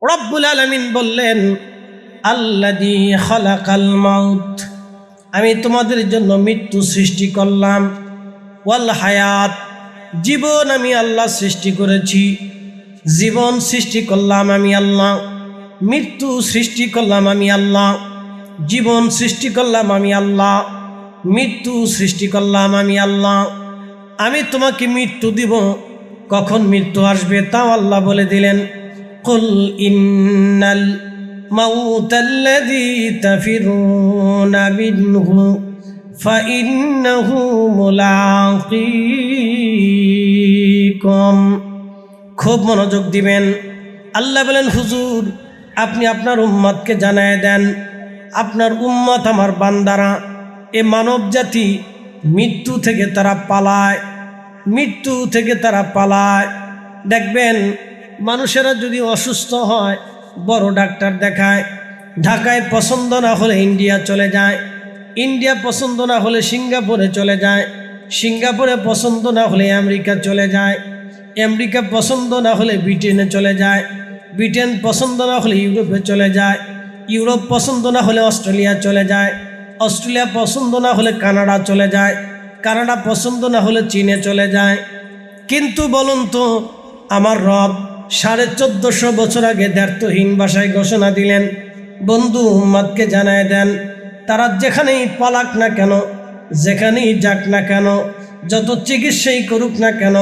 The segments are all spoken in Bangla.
রব্বুল আলামিন বললেন, আল্লাযী খালাকাল মাউত, আমি তোমাদের জন্য মৃত্যু সৃষ্টি করলাম, ওয়াল হায়াত, জীবন আমি আল্লাহ সৃষ্টি করেছি। জীবন সৃষ্টি করলাম আমি আল্লাহ, মৃত্যু সৃষ্টি করলাম আমি আল্লাহ। জীবন সৃষ্টি করলাম আমি আল্লাহ, মৃত্যু সৃষ্টি করলাম আমি আল্লাহ। আমি তোমাকে মৃত্যু দিব, কখন মৃত্যু আসবে তাও আল্লাহ বলে দিলেন। কুল ইন্নাল মাউতাল্লাযী তাফিরুনা মিনহু ফাইন্নাহু মুলাকীকুম। খুব মনোযোগ দিবেন। আল্লাহ বলেন, হুজুর আপনি আপনার উম্মতকে জানায় দেন, আপনার উম্মত আমার বান্দারা, এ মানব জাতি মৃত্যু থেকে তারা পালায়, মৃত্যু থেকে তারা পালায়। দেখবেন মানুষেরা যদি অসুস্থ হয় বড় ডাক্তার দেখায়, ঢাকায় পছন্দ না হলে ইন্ডিয়া চলে যায়, ইন্ডিয়া পছন্দ না হলে সিঙ্গাপুরে চলে যায়, সিঙ্গাপুরে পছন্দ না হলে আমেরিকা চলে যায়, আমেরিকা পছন্দ না হলে ব্রিটেনে চলে যায়, ব্রিটেন পছন্দ না হলে ইউরোপে চলে যায়, ইউরোপ পছন্দ না হলে অস্ট্রেলিয়া চলে যায়, অস্ট্রেলিয়া পছন্দ না হলে কানাডা চলে যায়, কানাডা পছন্দ না হলে চীনে চলে যায়। কিন্তু বলুন তো, আমার রব 1450 বছর আগে দ্ব্যর্থহীন ভাষায় ঘোষণা দিলেন, বন্ধু উম্মতকে জানায় দেন, তারা যেখানেই পালাক না কেন, যেখানেই যাক না কেন, যত চিকিৎসাই করুক না কেন,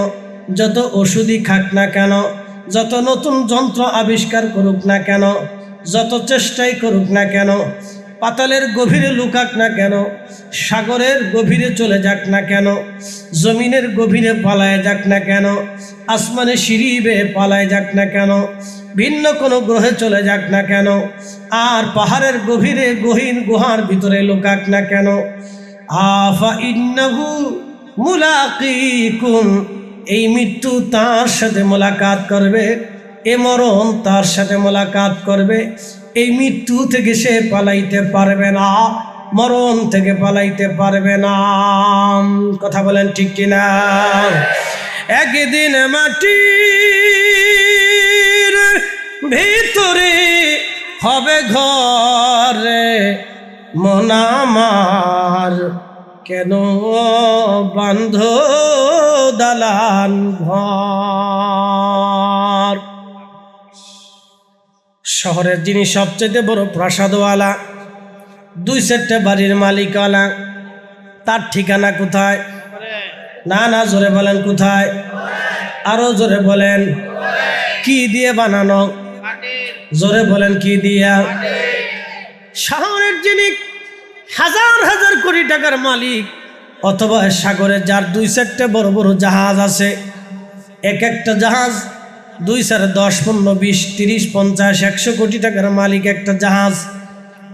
যত ওষুধই খাক না কেন, যত নতুন যন্ত্র আবিষ্কার করুক না কেন, যত চেষ্টাই করুক না কেন, পাতালের গভীরে লুকাক না কেন, সাগরের গভীরে চলে যাক না কেন, জমিনের গভীরে পালায় যাক না কেন, আসমানে সিঁড়ি বেয়ে পালায় যাক না কেন, ভিন্ন কোনো গ্রহে চলে যাক না কেন, আর পাহাড়ের গভীরে গহীন গুহার ভিতরে লুকাক না কেন, আফা ইন্নাহু মুলাকীকুম, এই মৃত্যু তার সাথে মোলাকাত করবে, এ মরণ তার সাথে মোলাকাত করবে। এই মৃত্যু থেকে সে পালাইতে পারবে না, মরণ থেকে পালাইতে পারবে না। কথা বলেন ঠিক কিনা? একদিন মাটির ভিতরে হবে ঘরে, মন আমার কেন বান্ধ দালান ঘর। শহরের যিনি সবচেয়ে বড় প্রাসাদওয়ালা, 2-4টা বাড়ির মালিকওয়ালা, তার ঠিকানা কোথায়? না না, জোরে বলেন কোথায়? আরো জোরে বলেন। কি দিয়ে বানানো? জোরে বলেন কি দিয়া? শহরের যিনি হাজার হাজার কোটি টাকার মালিক, অথবা সাগরে যার 2-4টা বড় বড় জাহাজ আছে, এক একটা জাহাজ 2-4, 10, 15, 20, 30, 50, 100 কোটি টাকার মালিক একটা জাহাজ।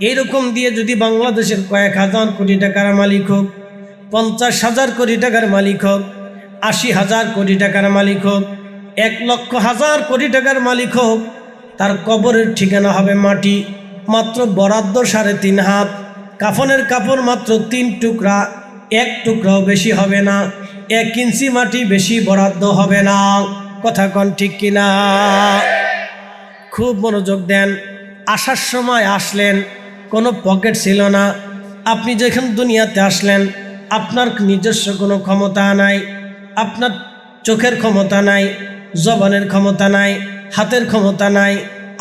এইরকম দিয়ে যদি বাংলাদেশের কয়েক হাজার কোটি টাকার মালিক হোক, 50,000 কোটি টাকার মালিক হোক, 80,000 কোটি টাকার মালিক হোক, 1,00,000 কোটি টাকার মালিক হোক, তার কবরের ঠিকানা হবে মাটি। মাত্র বরাদ্দ 3.5 হাত, কাফনের কাপড় মাত্র 3 টুকরা, 1 টুকরাও বেশি হবে না, 1 ইঞ্চি মাটি বেশি বরাদ্দ হবে না। কথা কন ঠিক কিনা? খুব মনোযোগ দেন। আসার সময় আসলেন, কোনো পকেট ছিল না। আপনি যখন দুনিয়াতে আসলেন, আপনার নিজস্ব কোনো ক্ষমতা নাই, আপনার চোখের ক্ষমতা নাই, জবানের ক্ষমতা নাই, হাতের ক্ষমতা নাই,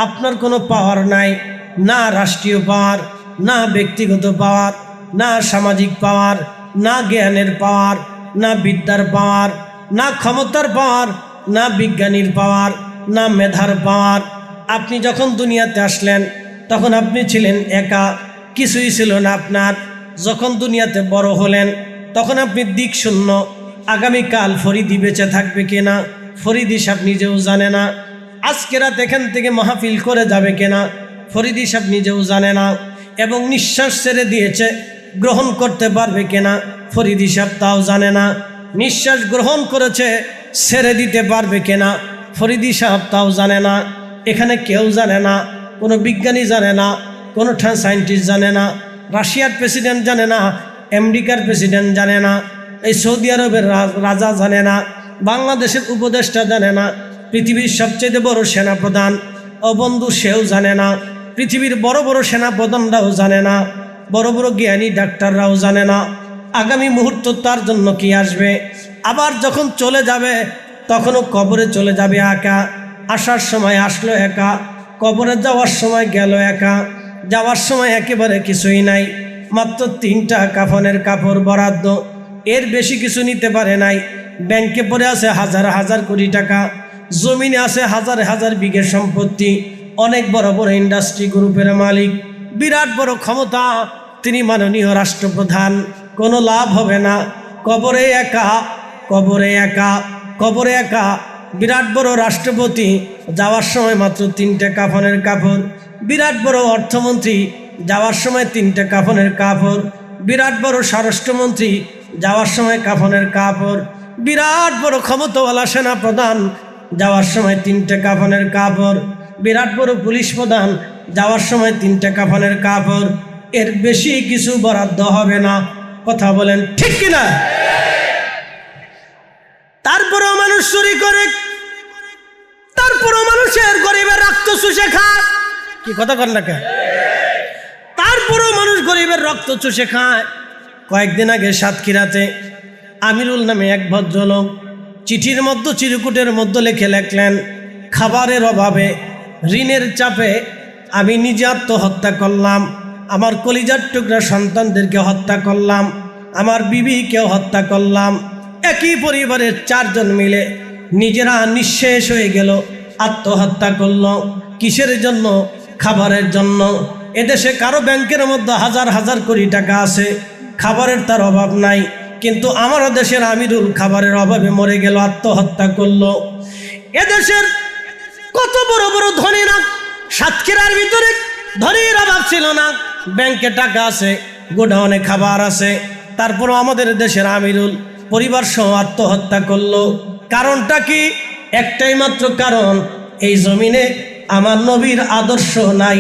আপনার কোনো পাওয়ার নাই, না রাষ্ট্রীয় পাওয়ার, না ব্যক্তিগত পাওয়ার, না সামাজিক পাওয়ার, না জ্ঞানের পাওয়ার, না বিদ্যার পাওয়ার, না ক্ষমতার পাওয়ার, না বিজ্ঞানীর পাওয়ার, না মেধার পাওয়ার। আপনি যখন দুনিয়াতে আসলেন তখন আপনি ছিলেন একা, কিছুই ছিল না আপনার। যখন দুনিয়াতে বড় হলেন তখন আপনি দিক শূন্য। আগামীকাল ফরিদি বেঁচে থাকবে কিনা ফরিদি সাহেব নিজেও জানে না। আজকে রাত এখান থেকে মাহফিল করে যাবে কিনা ফরিদি সাহেব নিজেও জানে না। এবং নিঃশ্বাস ছেড়ে দিয়েছে, গ্রহণ করতে পারবে কিনা ফরিদি সাহেব তাও জানে না। নিঃশ্বাস গ্রহণ করেছে, ছেড়ে দিতে পারবে কিনা ফরিদি সাহেব তাও জানে না। এখানে কেউ জানে না, কোনো বিজ্ঞানী জানে না, কোনো সায়েন্টিস্ট জানে না, রাশিয়ার প্রেসিডেন্ট জানে না, আমেরিকার প্রেসিডেন্ট জানে না, এই সৌদি আরবের রাজা জানে না, বাংলাদেশের উপদেষ্টা জানে না, পৃথিবীর সবচেয়ে বড় সেনাপ্রধান ও বন্ধু, সেও জানে না, পৃথিবীর বড় বড় সেনাপ্রধানরাও জানে না, বড় বড় জ্ঞানী ডাক্তাররাও জানে না আগামী মুহূর্ত তার জন্য কি আসবে। আবার যখন চলে যাবে তখনও কবরে চলে যাবে একা, আসার সময় আসলো একা, কবরে যাওয়ার সময় গেল একা, যাওয়ার সময় একেবারে কিছুই নাই, মাত্র 3টা কাফনের কাপড় বরাদ্দ, এর বেশি কিছু নিতে পারে নাই। ব্যাংকে পড়ে আছে হাজার হাজার কোটি টাকা, জমিনে আছে হাজার হাজার বিঘে সম্পত্তি, অনেক বড় বড় ইন্ডাস্ট্রি গ্রুপের মালিক, বিরাট বড় ক্ষমতা, তিনি মাননীয় রাষ্ট্রপ্রধান, কোনো লাভ হবে না। কবরে একা, কবরে একা, কবরে একা। বিরাট বড় রাষ্ট্রপতি, যাওয়ার সময় মাত্র 3টে কাফনের কাপড়। বিরাট বড় অর্থমন্ত্রী, যাওয়ার সময় 3টে কাফনের কাপড়। বিরাট বড় স্বরাষ্ট্রমন্ত্রী, যাওয়ার সময় কাফনের কাপড়। বিরাট বড় ক্ষমতাওয়ালা সেনা প্রধান, যাওয়ার সময় 3টে কাফনের কাপড়। বিরাট বড় পুলিশ প্রধান, যাওয়ার সময় 3টে কাফনের কাপড়। এর বেশি কিছু বরাদ্দ হবে না। কথা বলেন ঠিক কিনা? তারপরেও মানুষ চুরি করে, তারপরেও মানুষের গরিবের রক্ত চুষে খায়। কি কথা কর না কেন? তারপরেও মানুষ গরিবের রক্ত চুষে খায়। কয়েকদিন আগে সাতক্ষীরাতে আমিরুল নামে এক ভদ্রলোক চিঠির মধ্যে, চিরকুটের মধ্যে লিখলেন, খাবারের অভাবে, ঋণের চাপে আমি নিজে আত্মহত্যা করলাম, আমার কলিজার টুকরা সন্তানদেরকে হত্যা করলাম, আমার বিবিকেও হত্যা করলাম। একই পরিবারের 4 জন মিলে নিজেরা নিঃশেষ হয়ে গেল, আত্মহত্যা করল। কিসের জন্য? খাবারের জন্য। এদেশে কারো ব্যাংকের মধ্যে হাজার হাজার কোটি টাকা আছে, খাবারের তার অভাব নাই, কিন্তু আমার দেশের আমিরুল খাবারের অভাবে মরে গেল, আত্মহত্যা করলো। এদেশের কত বড় বড় ধনী না, সাতক্ষীরার ভিতরে ধনীর অভাব ছিল না, ব্যাংকে টাকা আছে, গোডাউনে খাবার আছে, তারপরও আমাদের দেশের আমিরুল পরিবার সহ আত্মহত্যা করলো। কারণটা কি? একটাই মাত্র কারণ, এই জমিনে আমার নবীর আদর্শ নাই।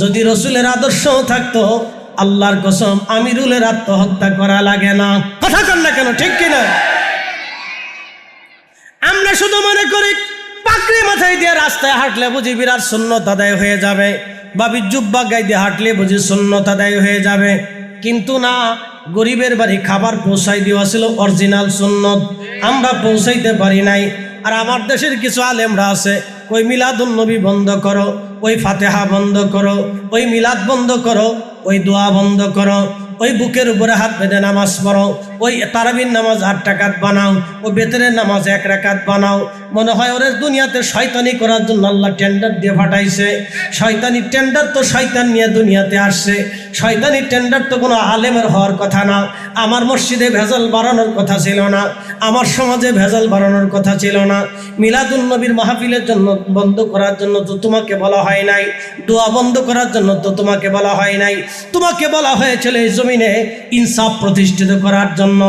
যদি রসুলের আদর্শ থাকতো, আল্লাহর কসম আমিরুলের আত্মহত্যা করা লাগে না। কথা কর না কেন? ঠিক কিনা? আমরা শুধু মনে করি পাকড়ি মাথায় দিয়ে রাস্তায় হাঁটলে বুঝি বিরাট সুন্নত আদায় হয়ে যাবে, বাবি জুব্বা গায়ে দিয়ে হাঁটলে বুঝি সুন্নত আদায় হয়ে যাবে। কিন্তু না, গরিবের বাড়ি খাবার পৌঁছাই দেওয়া ছিল অরিজিনাল সুন্নত, আমরা পৌঁছাইতে পারি নাই। আর আমার দেশের কিছু আলেমরা আছে, ওই মিলাদুন নবী বন্ধ করো, ওই ফাতেহা বন্ধ করো, ওই মিলাদ বন্ধ করো, ওই দোয়া বন্ধ করো, ওই বুকের উপরে হাত বেঁধে নামাজ পড়ো, ওই তারাবির নামাজ 8 রাকাত বানাও, ওই বেতনের নামাজ 1 রাকাত বানাও। মনে হয় ওরে দুনিয়াতে শয়তানি করার জন্য আল্লাহ টেন্ডার দিয়ে পাঠাইছে। শয়তানি টেন্ডার তো শয়তান নিয়ে দুনিয়াতে আসছে, শয়তানি টেন্ডার তো কোনো আলেমের হওয়ার কথা না। আমার মসজিদে ভেজাল বাড়ানোর কথা ছিল না, আমার সমাজে ভেজাল বাড়ানোর কথা ছিল না। মিলাদুন নবীর মাহফিলের জন্য বন্ধ করার জন্য তো তোমাকে বলা হয় নাই, দোয়া বন্ধ করার জন্য তো তোমাকে বলা হয় নাই। তোমাকে বলা হয়েছিল এই জমিনে ইনসাফ প্রতিষ্ঠিত করার জন্য।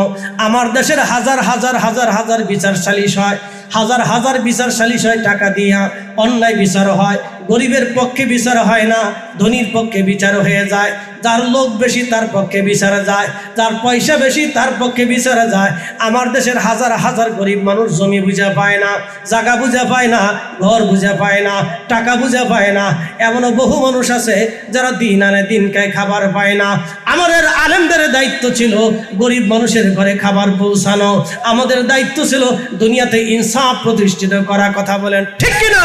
আমার দেশের হাজার হাজার হাজার হাজার বিচার সালিশ হয়, হাজার হাজার বিচার সালিশ হয়, টাকা দিয়া অন্যায় বিচার হয়। গরিবের পক্ষে বিচার হয় না, ধনীর পক্ষে বিচার হয়ে যায়। যার লোক বেশি তার পক্ষে বিচারে যায়, যার পয়সা বেশি তার পক্ষে বিচারে যায়। আমার দেশের হাজার হাজার গরিব মানুষ জমি বুঝে পায় না, জায়গা বুঝে পায় না, ঘর বুঝে পায় না, টাকা বুঝে পায় না। এমনও বহু মানুষ আছে যারা দিন আনে দিন খায়, খাবার পায় না। আমাদের আলেমদের দায়িত্ব ছিল গরিব মানুষের ঘরে খাবার পৌঁছানো, আমাদের দায়িত্ব ছিল দুনিয়াতে ইনসাফ প্রতিষ্ঠিত করা। কথা বলেন ঠিক কিনা?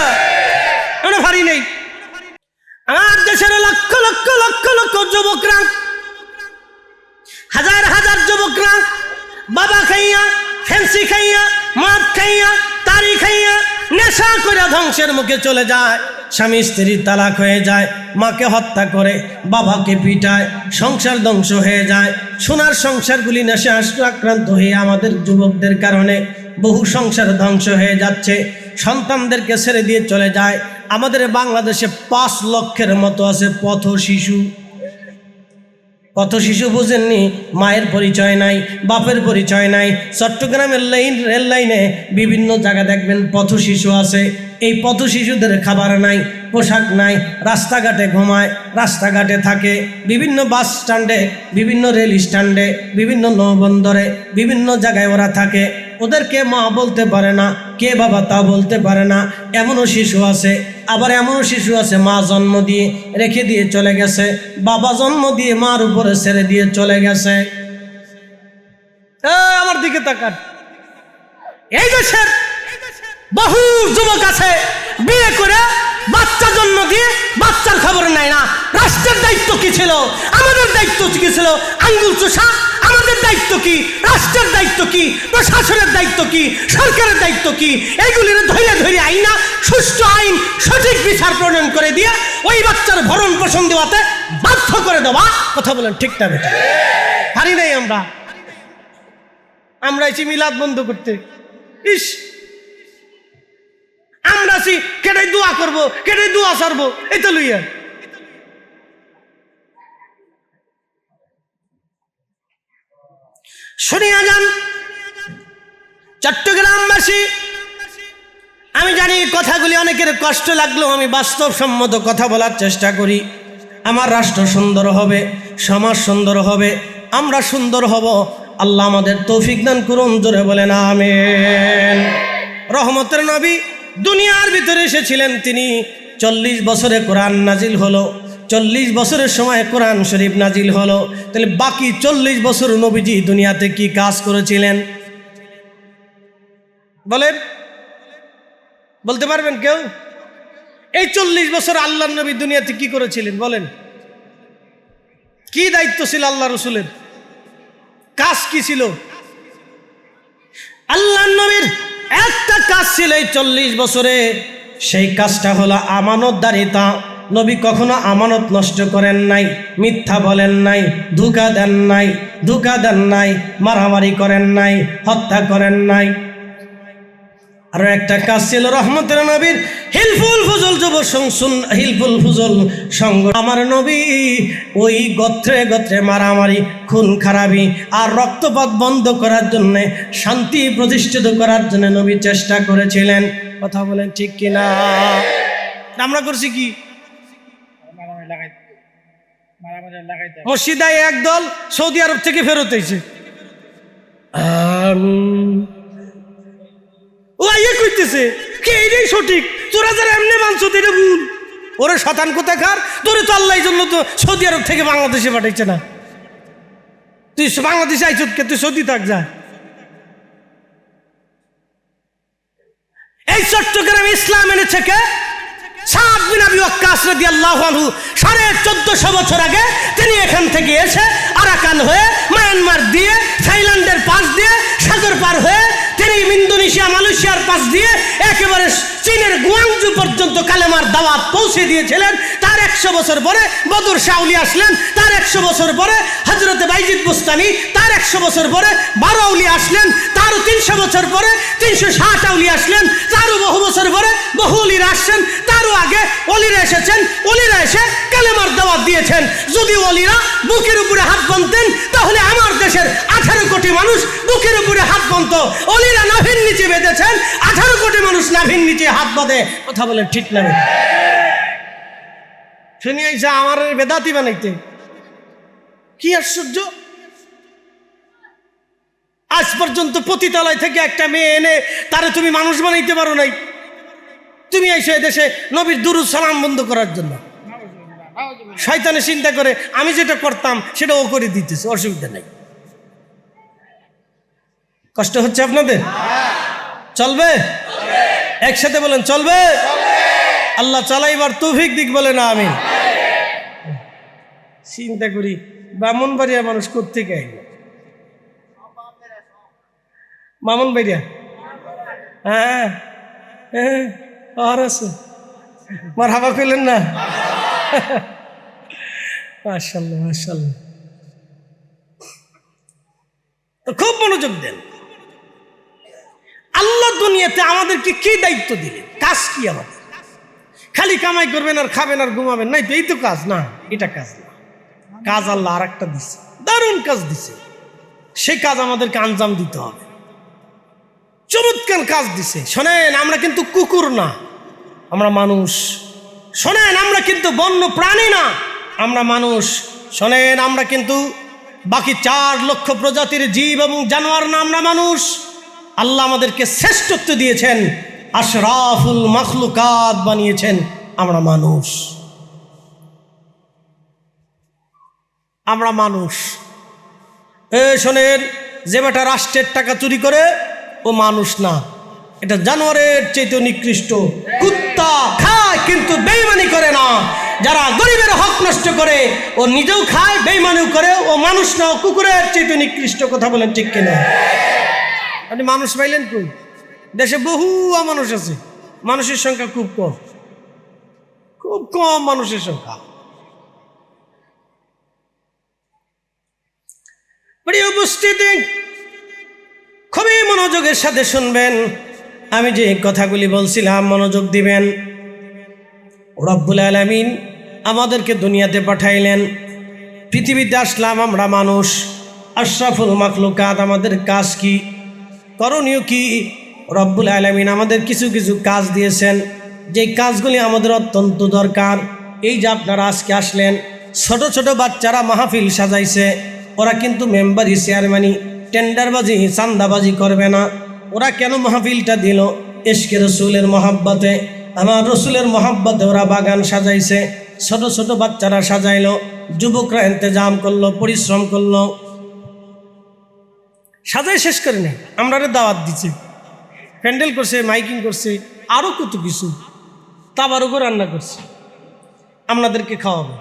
কোনো ভারী নেই। আমার দেশের লক্ষ লক্ষ লক্ষ লক্ষ যুবকরা, হাজার হাজার যুবকরা বাবা খাইয়া, ফেন্সি খাইয়া, মদ খাইয়া, তারি খাইয়া, নেশা করে ধ্বংসের মুখে চলে যায়। স্বামী স্ত্রীর তালাক হয়ে যায়, মাকে হত্যা করে, বাবাকে পিটায়, সংসার ধ্বংস হয়ে যায়। সোনার সংসারগুলি নেশা আক্রান্ত হয়ে আমাদের যুবকদের কারণে বহু সংসার ধ্বংস হয়ে যাচ্ছে। সন্তানদেরকে ছেড়ে দিয়ে চলে যায়। আমাদের বাংলাদেশে 5 লক্ষের মতো আছে পথ শিশু। পথ শিশু বুঝেননি? মায়ের পরিচয় নাই, বাপের পরিচয় নাই। চট্টগ্রামের রেল লাইনে বিভিন্ন জায়গা দেখবেন পথ শিশু আছে, এই পথ শিশুদের খাবার নাই, পোশাক নাই, রাস্তাঘাটে ঘুমায়, রাস্তাঘাটে থাকে, বিভিন্ন বাস স্ট্যান্ডে, বিভিন্ন রেল স্ট্যান্ডে, বিভিন্ন নৌবন্দরে, বিভিন্ন জায়গায় ওরা থাকে। ওদেরকে মা বলতে পারে না, কে বাবা তা বলতে পারে না। এমনও শিশু আছে, আবার এমনও শিশু আছে মা জন্ম দিয়ে রেখে দিয়ে চলে গেছে, বাবা জন্ম দিয়ে মার উপরে ছেড়ে দিয়ে চলে গেছে। আমার দিকে তাকান, এই দেশের বহু যুবক আছে বিয়ে করে বাচ্চা জন্ম দিয়ে বাচ্চার খবর নেয় না। রাষ্ট্রের দায়িত্ব কি ছিল? আমাদের দায়িত্ব কি ছিল? আঙ্গুল চোষা। আমাদের দায়িত্ব কি? রাষ্ট্রের দায়িত্ব কি? প্রশাসনের দায়িত্ব কি? সরকারের দায়িত্ব কি? এইগুলির ধৈর্য ধৈর্য আইনা সুষ্ঠু আইন সঠিক বিচার প্রণয়ন করে দিয়ে ওই বাচ্চার ভরণ পোষণ দেওয়াতে বাধ্য করে দেওয়া। কথা বলেন ঠিক না বেটা? হারি নাই আমরা এসে মিলাদ বন্ধ করতে। ইস, আমরা আছি কেটাই দোয়া করবো, কেটাই দোয়া সারবো, এই তো লইয়া। শুনিয়া যান চট্টগ্রামবাসী, আমি জানি কথাগুলি অনেকের কষ্ট লাগলেও আমি বাস্তবসম্মত কথা বলার চেষ্টা করি। আমার রাষ্ট্র সুন্দর হবে, সমাজ সুন্দর হবে, আমরা সুন্দর হব। আল্লাহ আমাদের তৌফিক দান করুন, জোরে বলেন আমিন। রহমতের নবী দুনিয়ার ভিতরে এসেছিলেন, তিনি 40 বছরে কোরআন নাজিল হলো। 40 বছরের সময় কোরআন শরীফ নাজিল হলো। তাহলে বাকি 40 বছর নবীজি দুনিয়াতে কি কাজ করেছিলেন বলেন? বলতে পারবেন কেউ? এই 40 বছর আল্লাহর নবী দুনিয়াতে কি করেছিলেন বলেন? কি দায়িত্ব ছিল আল্লাহ রসুলের? কাজ কি ছিল? আল্লাহর নবীর একটা কাজ ছিল এই 40 বছরে, সেই কাজটা হলো আমানতদারিতা। নবী কখনো আমানত নষ্ট করেন নাই, মিথ্যা বলেন নাই, ধোঁকা দেন নাই, মারামারি করেন নাই, হত্যা করেন নাই। আরো একটা কাজ ছিল রহমতের নবীর, হিলফুল ফুজুল সঙ্গ। আমার নবী ওই গোত্রে গোত্রে মারামারি, খুন খারাপি আর রক্তপাত বন্ধ করার জন্য, শান্তি প্রতিষ্ঠিত করার জন্য নবী চেষ্টা করেছিলেন। কথা বলেন ঠিক কিনা? আমরা করছি কি? মসজিদায় একদল সৌদি আরব থেকে ফেরত হয়েছে, ও আইয়ে কইতেছে কে এইটাই সঠিক, তোরা যারা এমনি মানছ এটা ভুল। ওরে শতান কোথাকার, তোরে তো আল্লাহ জন্য তো সৌদি আরব থেকে বাংলাদেশে পাঠাইছে না। তুই বাংলাদেশে আইছত কে? তুই সৌদি থাক যা। এই চট্টগ্রাম ইসলাম এনেছে কে? সাদ বিন আবি ওয়াক্কাস রাদিয়াল্লাহু আনহু। 1450 বছর আগে তিনি এখান থেকে এসে আরাকান হয়ে, মায়ানমার দিয়ে, থাইল্যান্ডের পাশ দিয়ে, সাগর পার হয়ে তিনি ইন্দোনেশিয়া, মালয়েশিয়ার পাশ দিয়ে একেবারে চীনের গুয়াংজু পর্যন্ত কালেমার দাওয়াত পৌঁছে দিয়েছিলেন। তার 100 বছর পরে বদর শাহ ওলি আসলেন, তার 100 বছর পরে হযরত বাইজিদ বুস্তামি, তার 100 বছর পরে 12 আউলি আসলেন, তারও 300 বছর পরে 360 আউলি আসলেন, তারও বহু বছর পরে বহু অলিরা আসছেন, তারও আগে অলিরা এসেছেন। অলিরা এসে কালেমার দাওয়াত দিয়েছেন। যদি অলিরা বুকের উপরে হাত বাঁধতেন তাহলে আমার দেশের 18 কোটি মানুষ বুকের উপরে হাত বাঁধত। অলিরা নাভির নিচে বেঁধেছেন, 18 কোটি মানুষ নাভির নিচে হাত বাঁধে। কথা বলেন ঠিক না? শুনি আইসা আমার বেদাতি বানাইতে, কি আশ্চর্য! আজ পর্যন্ত পতিতালয় থেকে একটা মেয়ে এনে তারে তুমি মানুষ বানাইতে পারো নাই। তুমি এসে দেশে নবীর দুরূদ সালাম বন্ধ করার জন্য শয়তানে চিন্তা করে আমি যেটা করতাম সেটা ও করে দিতেছে, অসুবিধা নাই। কষ্ট হচ্ছে আপনাদের? চলবে? একসাথে বলেন চলবে। আল্লাহ চালাইবার তৌফিক দিক বলে না আমিন। চিন্তা করি ব্রাহ্মণবাড়িয়া মানুষ কোত্থেকে আইল? ব্রাহ্মণবাড়িয়া? হ্যাঁ হ্যাঁ, আর আছে মারহাবা কইলেন না? মাশাআল্লাহ মাশাআল্লাহ। তো খুব মনোযোগ দেন। আল্লাহ দুনিয়াতে আমাদেরকে কি দায়িত্ব দিলেন? কাজ কি আমাদের? খালি কামাই করবেন আর খাবেন আর ঘুমাবেন নাই তো, এই তো কাজ না। এটা কাজ না। কাজ আল্লাহ আর একটা দিচ্ছে, দারুণ কাজ দিছে। সেই কাজ আমাদেরকে আঞ্জাম দিতে হবে। চমৎকার কাজ দিছে। শোনেন, আমরা কিন্তু কুকুর না, আমরা মানুষ। শোনেন, আমরা কিন্তু বন্য প্রাণী না, আমরা মানুষ। শোনেন, আমরা কিন্তু বাকি 4 লক্ষ প্রজাতির জীব এবং জানোয়ার না, আমরা মানুষ। আল্লাহ আমাদেরকে শ্রেষ্ঠত্ব দিয়েছেন, আশরাফুল মাখলুকাত বানিয়েছেন, আমরা মানুষ। আমরা মানুষ। শোনেন, যে বেটা রাষ্ট্রের টাকা চুরি করে ও মানুষ না, এটা জানোয়ারের চাইতে নিকৃষ্ট। কুত্তা খায় কিন্তু বেঈমানি করে না। যারা গরিবের হক নষ্ট করে ও নিজেও খায়, বেঈমানিও করে, ও মানুষ না, কুকুরের চাইতে নিকৃষ্ট। কথা বলেন ঠিক কিনা? আপনি মানুষ পাইলেন কই? দেশে বহু অমানুষ আছে, মানুষের সংখ্যা খুব কম, খুব কম মানুষের সংখ্যা। প্রিয় উপস্থিতি, খুবই মনোযোগের সাথে শুনবেন। আমি যে কথাগুলি বলছিলাম মনোযোগ দিবেন। রব্বুল আলামিন আমাদেরকে দুনিয়াতে পাঠাইলেন, পৃথিবীতে আসলাম, আমরা মানুষ, আশরাফুল মাখলুকাত। আমাদের কাজ কি, করণীয় কি? রব্বুল আলামিন আমাদের কিছু কিছু কাজ দিয়েছেন, যেই কাজগুলি আমাদের অত্যন্ত দরকার। এই যে আপনারা আজকে আসলেন, ছোট ছোট বাচ্চারা মাহফিল সাজাইছে, ওরা কিন্তু মেম্বারি, চেয়ারম্যানি, টেন্ডারবাজি, চান্দাবাজি করবে না। ওরা কেন মাহফিলটা দিল? ইশকে রসুলের মহাব্বতে, আমার রসুলের মহাব্বতে ওরা বাগান সাজাইছে, ছোট ছোট বাচ্চারা সাজাইলো, যুবকরা ইন্তজাম করলো, পরিশ্রম করলো, সাজাই শেষ করে নেই। আমরা দাওয়াত দিচ্ছি, প্যান্ডেল করছে, মাইকিং করছে, আরও কত কিছু, তাবারুকও রান্না করছে, আপনাদেরকে খাওয়াবে।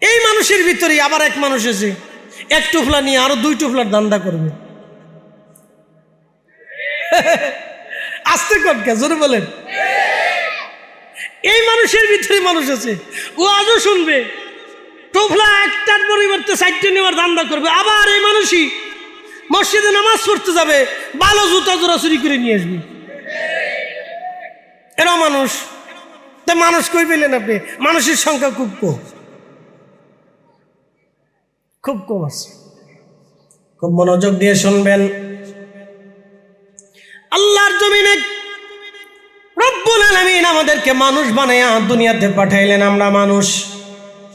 এই মানুষের ভিতরে আবার এক মানুষ আছে, 1 টুফলা নিয়ে আরো 2 টুফলার দান্দা করবে। আস্তে কটকা, জোরে বলেন। এই মানুষের ভিতরে মানুষ আছে, ও আজও শুনবে, টুফলা 1টার পরিবর্তে 4টে নেওয়ার দান্দা করবে। আবার এই মানুষই মসজিদে নামাজ পড়তে যাবে, ভালো জুতা জোড়া চুরি করে নিয়ে আসবে। এরা মানুষ। তা মানুষ কই পেলেন আপনি? মানুষের সংখ্যা খুব কম, খুব কম আছে। খুব মনোযোগ দিয়ে শুনবেন। আল্লাহর জমিনে রব্বুল আলামিন আমাদেরকে মানুষ বানায়া দুনিয়াতে পাঠাইলেন। আমরা মানুষ।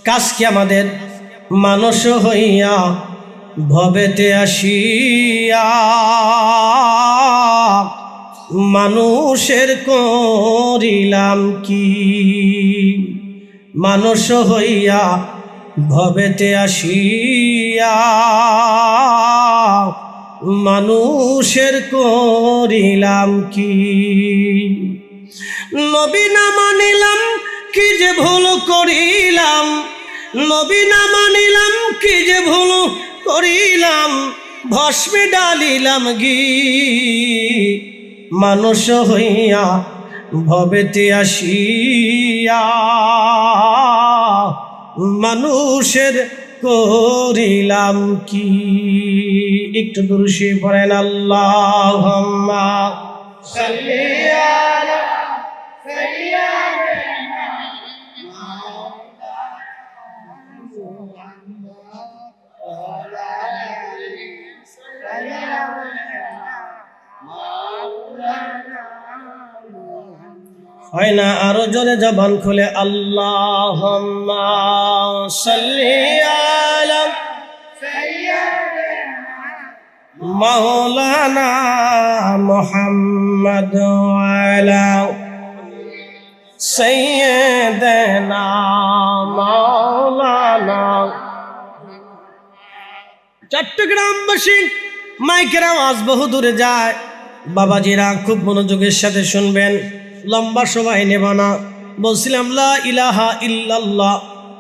কাজ কি আমাদের? মানুষ হইয়া ভবেতে আসিয়া মানুষের করিলাম কি? মানুষ হইয়া ভবেতে আসিয়া মানুষের করিলাম কি? নবী না মানিলাম কি যে ভুল করিলাম, নবী না মানিলাম কি যে ভুল করিলাম, ভস্মে ডালিলাম ঘি। মানুষ হইয়া ভবেতে আসিয়া মানুষের করিলাম কি? একটু দুরূশে পড়েন, আল্লাহুম্মা সাল্লি আলা সাইয়্যিদিনা হয় না, আরো জোরে জবান খুলে আল্লাহুম্মা সাল্লি আলা সাইয়্যিদিনা মাওলানা মুহাম্মদ আলা সাইয়্যিদিনা মাওলানা। চট্টগ্রামবাসী, মাইকের আওয়াজ বহু দূরে যায়, বাবাজিরা খুব মনোযোগের সাথে শুনবেন, লম্বা সময় নেব না। বলছিলাম লা ইলাহা ইল্লাল্লাহ,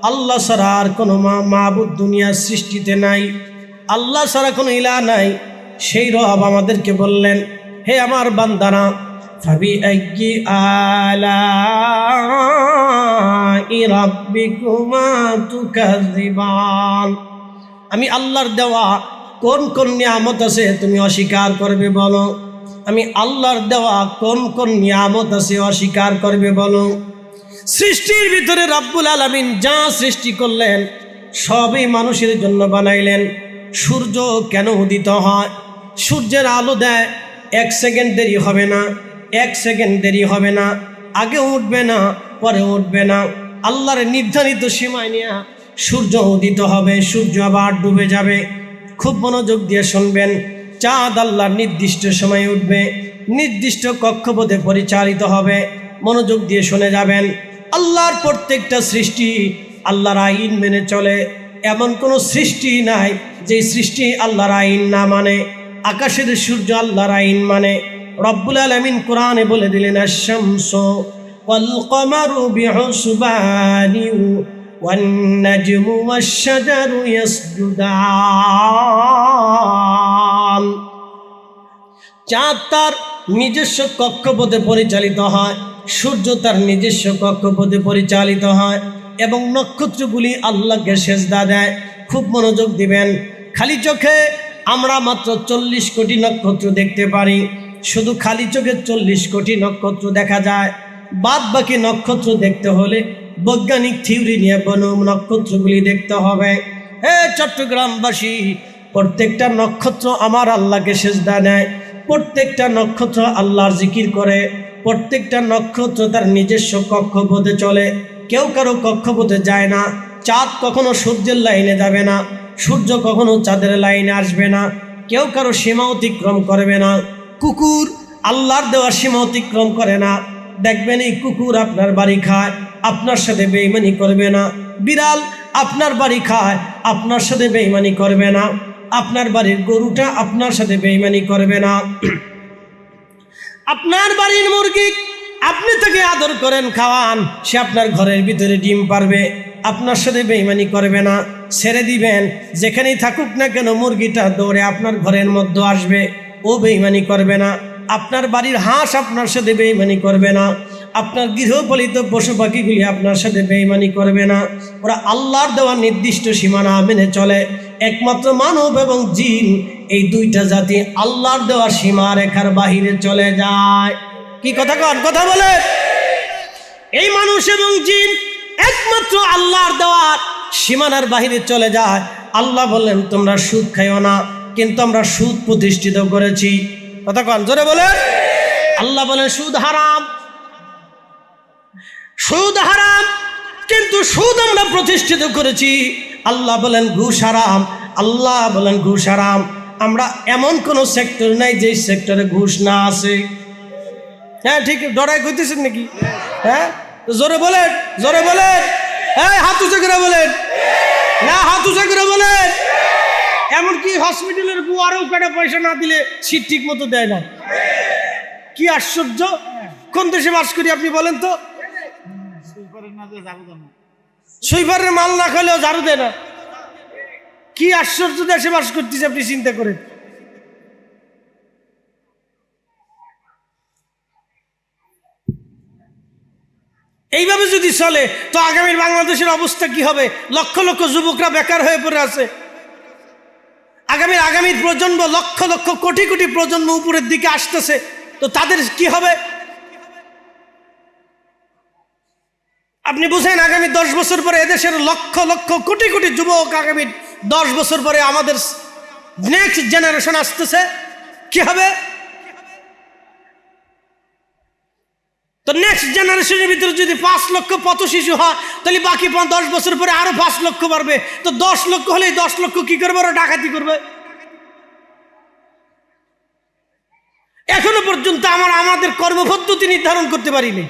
আল্লাহ ছাড়া আর কোনো মাবুদ দুনিয়ার সৃষ্টিতে নাই, আল্লাহ ছাড়া কোনো ইলাহ নাই। সেই রব আমাদেরকে বললেন, হে আমার বান্দারা, ফাবি আইয়ি আলাই রাব্বিকুমা তুকাযিবান, আমি আল্লাহর দেওয়া কোন কোন নিয়ামত আছে তুমি অস্বীকার করবে বলো? আমি আল্লাহর দেওয়া কোন কোন নিয়ামত আছে অস্বীকার করবে বলো? সৃষ্টির ভিতরে রব্বুল আলামিন যা সৃষ্টি করলেন সবই মানুষের জন্য বানাইলেন। সূর্য কেন উদিত হয়? সূর্যের আলো দেয়, 1 সেকেন্ড দেরি হবে না, 1 সেকেন্ড দেরি হবে না। আগে উঠবে না, পরে উঠবে না। আল্লাহর নির্ধারিত সীমায় নিয়ে সূর্য উদিত হবে, সূর্য আবার ডুবে যাবে। খুব মনোযোগ দিয়ে শুনবেন। চাঁদ আল্লাহর নির্দিষ্ট সময়ে উঠবে, নির্দিষ্ট কক্ষপথে পরিচালিত হবে। মনোযোগ দিয়ে শুনে যাবেন। আল্লাহর প্রত্যেকটা সৃষ্টি আল্লাহর আইন মেনে চলে। এমন কোনো সৃষ্টি নাই যে সৃষ্টি আল্লাহর আইন না মানে। আকাশের সূর্য আল্লাহর আইন মানে। রব্বুল আলামিন কোরআনে বলে দিলেন, আশ-শামসু ওয়াল কমারু বিহুসবানি ওয়ান নাজমু ওয়াশ-শাজারু ইয়াসজুদান। চাঁদ তার নিজস্ব কক্ষপথে পরিচালিত হয়, সূর্য তার নিজস্ব কক্ষপথে পরিচালিত হয়, এবং নক্ষত্রগুলি আল্লাহকে সেজদা দেয়। খুব মনোযোগ দিবেন। খালি চোখে আমরা মাত্র 40 কোটি নক্ষত্র দেখতে পারি। শুধু খালি চোখে 40 কোটি নক্ষত্র দেখা যায়। বাদ বাকি নক্ষত্র দেখতে হলে বৈজ্ঞানিক থিওরি নিয়ে নক্ষত্রগুলি দেখতে হবে। হে চট্টগ্রামবাসী, প্রত্যেকটা নক্ষত্র আমার আল্লাহকে সেজদা দেয়। প্রত্যেকটা নক্ষত্র আল্লাহর জিকির করে। প্রত্যেকটা নক্ষত্র তার নিজস্ব কক্ষপথে চলে, কেউ কারো কক্ষপথে যায় না। চাঁদ কখনো সূর্যের লাইনে যাবে না, সূর্য কখনো চাঁদের লাইনে আসবে না। কেউ কারো সীমা অতিক্রম করবে না। কুকুর আল্লাহর দেওয়া সীমা অতিক্রম করে না। দেখবেন এই কুকুর আপনার বাড়ি খায়, আপনার সাথে বেঈমানি করবে না। বিড়াল আপনার বাড়ি খায়, আপনার সাথে বেঈমানি করবে না। আপনার বাড়ির গরুটা আপনার সাথে বেঈমানি করবে না। আপনার বাড়ির মুরগি আপনি তাকে আদর করেন, খাওয়ান, সে আপনার ঘরের ভিতরে ডিম পারবে, আপনার সাথে বেঈমানি করবে না। ছেড়ে দিবেন, যেখানেই থাকুক না কেন মুরগিটা দৌড়ে আপনার ঘরের মধ্যে আসবে, ও বেঈমানি করবে না। আপনার বাড়ির হাঁস আপনার সাথে বেঈমানি করবে না। আপনার গৃহপালিত পশু পাখিগুলি আপনার সাথে বেঈমানি করবে না। ওরা আল্লাহর দেওয়া নির্দিষ্ট সীমানা মেনে চলে। একমাত্র মানব এবং জিন, এই দুইটা জাতি আল্লাহর দেওয়া সীমা রেখার বাহিরে চলে যায়। কি কথা কন, কথা বলে। এই মানুষ এবং জিন একমাত্র আল্লাহর দেওয়া সীমানার বাহিরে চলে যায়। আল্লাহ বললেন তোমরা সুদ খাইও না, কিন্তু আমরা সুদ প্রতিষ্ঠিত করেছি। কথা কন, জোরে বলে। আল্লাহ বলেন সুদ হারাম, সুদ হারাম, কিন্তু সুদ আমরা প্রতিষ্ঠিত করেছি। আল্লাহ বলেন ঘুষ হারাম, আল্লাহ বলেন ঘুষ হারাম। আমরা এমন কোন সেক্টর নাই যে সেক্টরে ঘুষ না আছে। হ্যাঁ ঠিক, ডরাই কইতেছেন নাকি? হ্যাঁ জোরে বলেন, জোরে বলেন। হ্যাঁ হাত উঁচু করে বলেন, না হাত উঁচু করে বলেন। এমনকি হসপিটালের বুয়ারও পেটে পয়সা না দিলে সিট ঠিক মতো দেয় না। কি আশ্চর্য! কোন দেশে বাস করি আপনি বলেন তো? সুইপারের মাল না খেলেও ঝাড়ু দেয় না। কি আশ্চর্য দেশে বাস করতেছে আপনি চিন্তা করেন। এইভাবে যদি চলে তো আগামী বাংলাদেশের অবস্থা কি হবে? লক্ষ লক্ষ যুবকরা বেকার হয়ে পড়ে আছে। আগামীর প্রজন্ম, লক্ষ লক্ষ কোটি কোটি প্রজন্ম উপরের দিকে আসতেছে, তো তাদের কি হবে? আপনি বুঝেন, আগামী 10 বছর পরে এদেশের লক্ষ লক্ষ কোটি কোটি যুবক, আগামী 10 বছর পরে আমাদের নেক্সট জেনারেশন আসতেছে, কি হবে? তো নেক্সট জেনারেশনের ভিতরে যদি 5 লক্ষ পথ শিশু হয়, তাহলে বাকি 10 বছর পরে আরো 5 লক্ষ বাড়বে। তো 10 লক্ষ হলে 10 লক্ষ কি করবে? ওরা ডাকাতি করবে। এখনো পর্যন্ত আমাদের কর্মপদ্ধতি নির্ধারণ করতে পারিনি।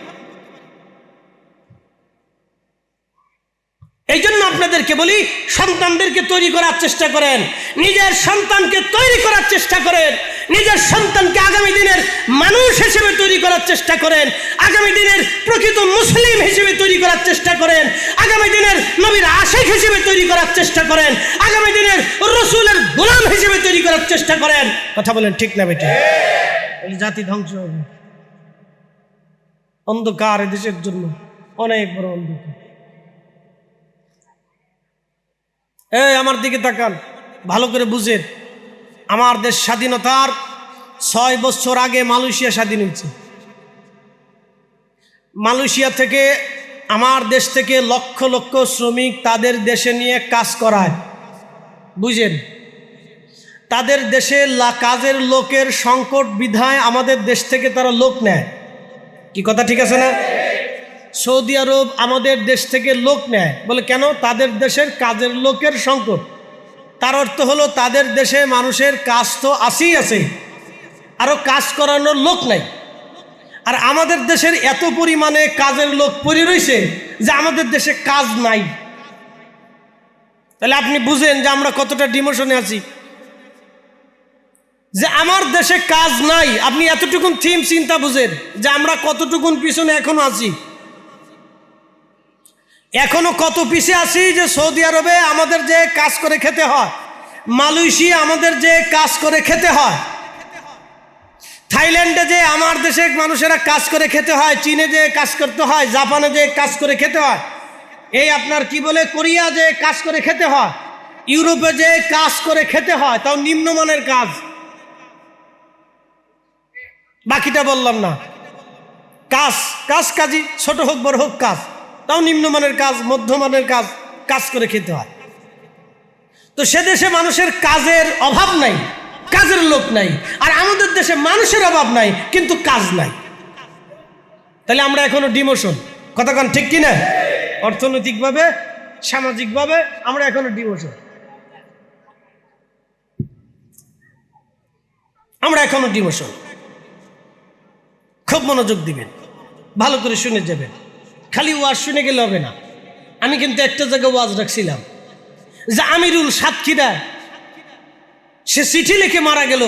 এই জন্য আপনাদেরকে বলি, সন্তানদেরকে তৈরি করার চেষ্টা করেন, নিজের সন্তানকে তৈরি করার চেষ্টা করেন, নিজের সন্তানকে আগামী দিনের মানুষ হিসেবে তৈরি করার চেষ্টা করেন, আগামী দিনের প্রকৃত মুসলিম হিসেবে তৈরি করার চেষ্টা করেন, আগামী দিনের নবীর আশিক হিসেবে তৈরি করার চেষ্টা করেন, আগামী দিনের রসুলের গোলাম হিসেবে তৈরি করার চেষ্টা করেন। কথা বলেন ঠিক না বেটা? এই জাতি ধ্বংস হবে। অন্ধকার দেশের জন্য অনেক বড় অন্ধকার। এই আমার দিকে তাকান, ভালো করে বুঝেন। আমার দেশ স্বাধীনতার 6 বছর আগে মালয়েশিয়া স্বাধীন হয়েছে। মালয়েশিয়া থেকে, আমার দেশ থেকে লক্ষ লক্ষ শ্রমিক তাদের দেশে নিয়ে কাজ করায়। বুঝেন, তাদের দেশে কাজের লোকের সংকট বিধায় আমাদের দেশ থেকে তারা লোক নেয়। কি কথা ঠিক আছে না? সৌদি আরব আমাদের দেশ থেকে লোক নেয়, বলে কেন? তাদের দেশের কাজের লোকের সংকট। তার অর্থ হলো তাদের দেশে মানুষের কাজ তো আসেই আছে, আরো কাজ করানোর লোক নাই। আর আমাদের দেশের এত পরিমাণে কাজের লোক পড়ে রয়েছে যে আমাদের দেশে কাজ নাই। তাহলে আপনি বুঝেন যে আমরা কতটা ডিমোশনে আছি, যে আমার দেশে কাজ নাই। আপনি এতটুকুন থিম চিন্তা বুঝেন যে আমরা কতটুকুন পিছনে এখনো আছি, এখনো কত পিছিয়ে আছি। যে সৌদি আরবে আমাদের যে কাজ করে খেতে হয়, মালয়েশিয়া আমাদের যে কাজ করে খেতে হয়, থাইল্যান্ডে যে আমার দেশের মানুষেরা কাজ করে খেতে হয়, চীনে যে কাজ করতে হয়, জাপানে যে কাজ করে খেতে হয়, এই আপনার কি বলে কোরিয়া যে কাজ করে খেতে হয়, ইউরোপে যে কাজ করে খেতে হয়, তাও নিম্নমানের কাজ। বাকিটা বললাম না, কাজ কাজ কাজই, ছোট হোক বড় হোক কাজ, তাও নিম্নমানের কাজ, মধ্যমানের কাজ, কাজ করে খেতে হয়। তো সে দেশে মানুষের কাজের অভাব নাই, কাজের লোক নাই। আর আমাদের দেশে মানুষের অভাব নাই কিন্তু কাজ নাই। তাহলে আমরা এখনো ডিমোশন। কতক্ষণ ঠিক কিনা? অর্থনৈতিকভাবে, সামাজিকভাবে আমরা এখনো ডিমোশন, আমরা এখনো ডিমোশন। খুব মনোযোগ দিবেন, ভালো করে শুনে যাবেন। খালি ওয়াজ শুনে গেলে হবে না। আমি কিন্তু একটা জায়গায় ওয়াজ রাখছিলাম যে আমিরুল সাতক্ষীরা সে চিঠি লিখে মারা গেল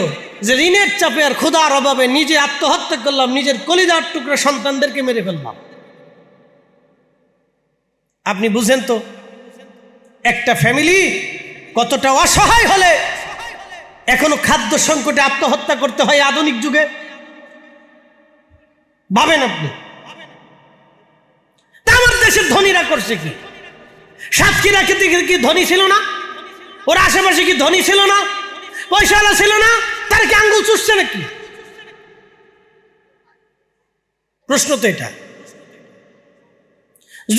যে ঋণের চাপে আর ক্ষুধার অভাবে নিজে আত্মহত্যা করলাম, নিজের কলিজার টুকরা সন্তানদেরকে মেরে ফেললাম। আপনি বুঝেন তো একটা ফ্যামিলি কতটা অসহায় হলে এখনো খাদ্য সংকটে আত্মহত্যা করতে হয় আধুনিক যুগে। ভাবেন আপনি, আমার দেশের ধনীরা করছে কি? সাতক্ষীরা কি ধনী ছিল না? ওর আশেপাশে কি ধনী ছিল না? পয়সাওয়ালা ছিল না? তার কি আঙ্গুল চুষছে নাকি? প্রশ্ন তো এটা।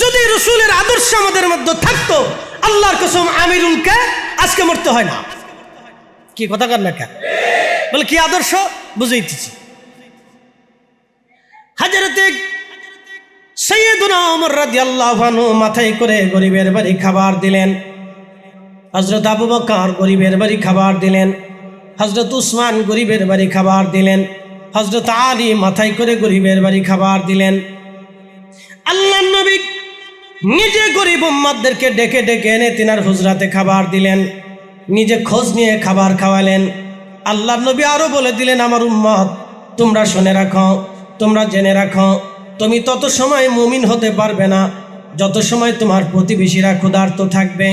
যদি রসুলের আদর্শ আমাদের মধ্যে থাকতো, আল্লাহর কসম আমিরুলকে আজকে মরতে হয় না। কি কথা কর না কেন? বলে কি আদর্শ বুঝাইতেছি। হযরতে সাইয়্যিদুনা ওমর রাদিয়াল্লাহু আনহু মাথায় করে গরিবের বাড়ি খাবার দিলেন। হযরত আবু বকর গরিবের বাড়ি খাবার দিলেন। হযরত উসমান গরিবের বাড়ি খাবার দিলেন। হযরত আলী মাথায় করে গরিবের বাড়ি খাবার দিলেন। আল্লাহর নবী নিজে গরিব উম্মতদেরকে ডেকে ডেকে এনে তিনার হুজরাতে খাবার দিলেন, নিজে খোঁজ নিয়ে খাবার খাওয়ালেন। আল্লাহর নবী আরো বলে দিলেন, আমার উম্মত তোমরা শুনে রাখো, তোমরা জেনে রাখো, তুমি তত সময় মুমিন হতে পারবে না যত সময় তোমার প্রতিবেশীরা ক্ষুধার্ত থাকবে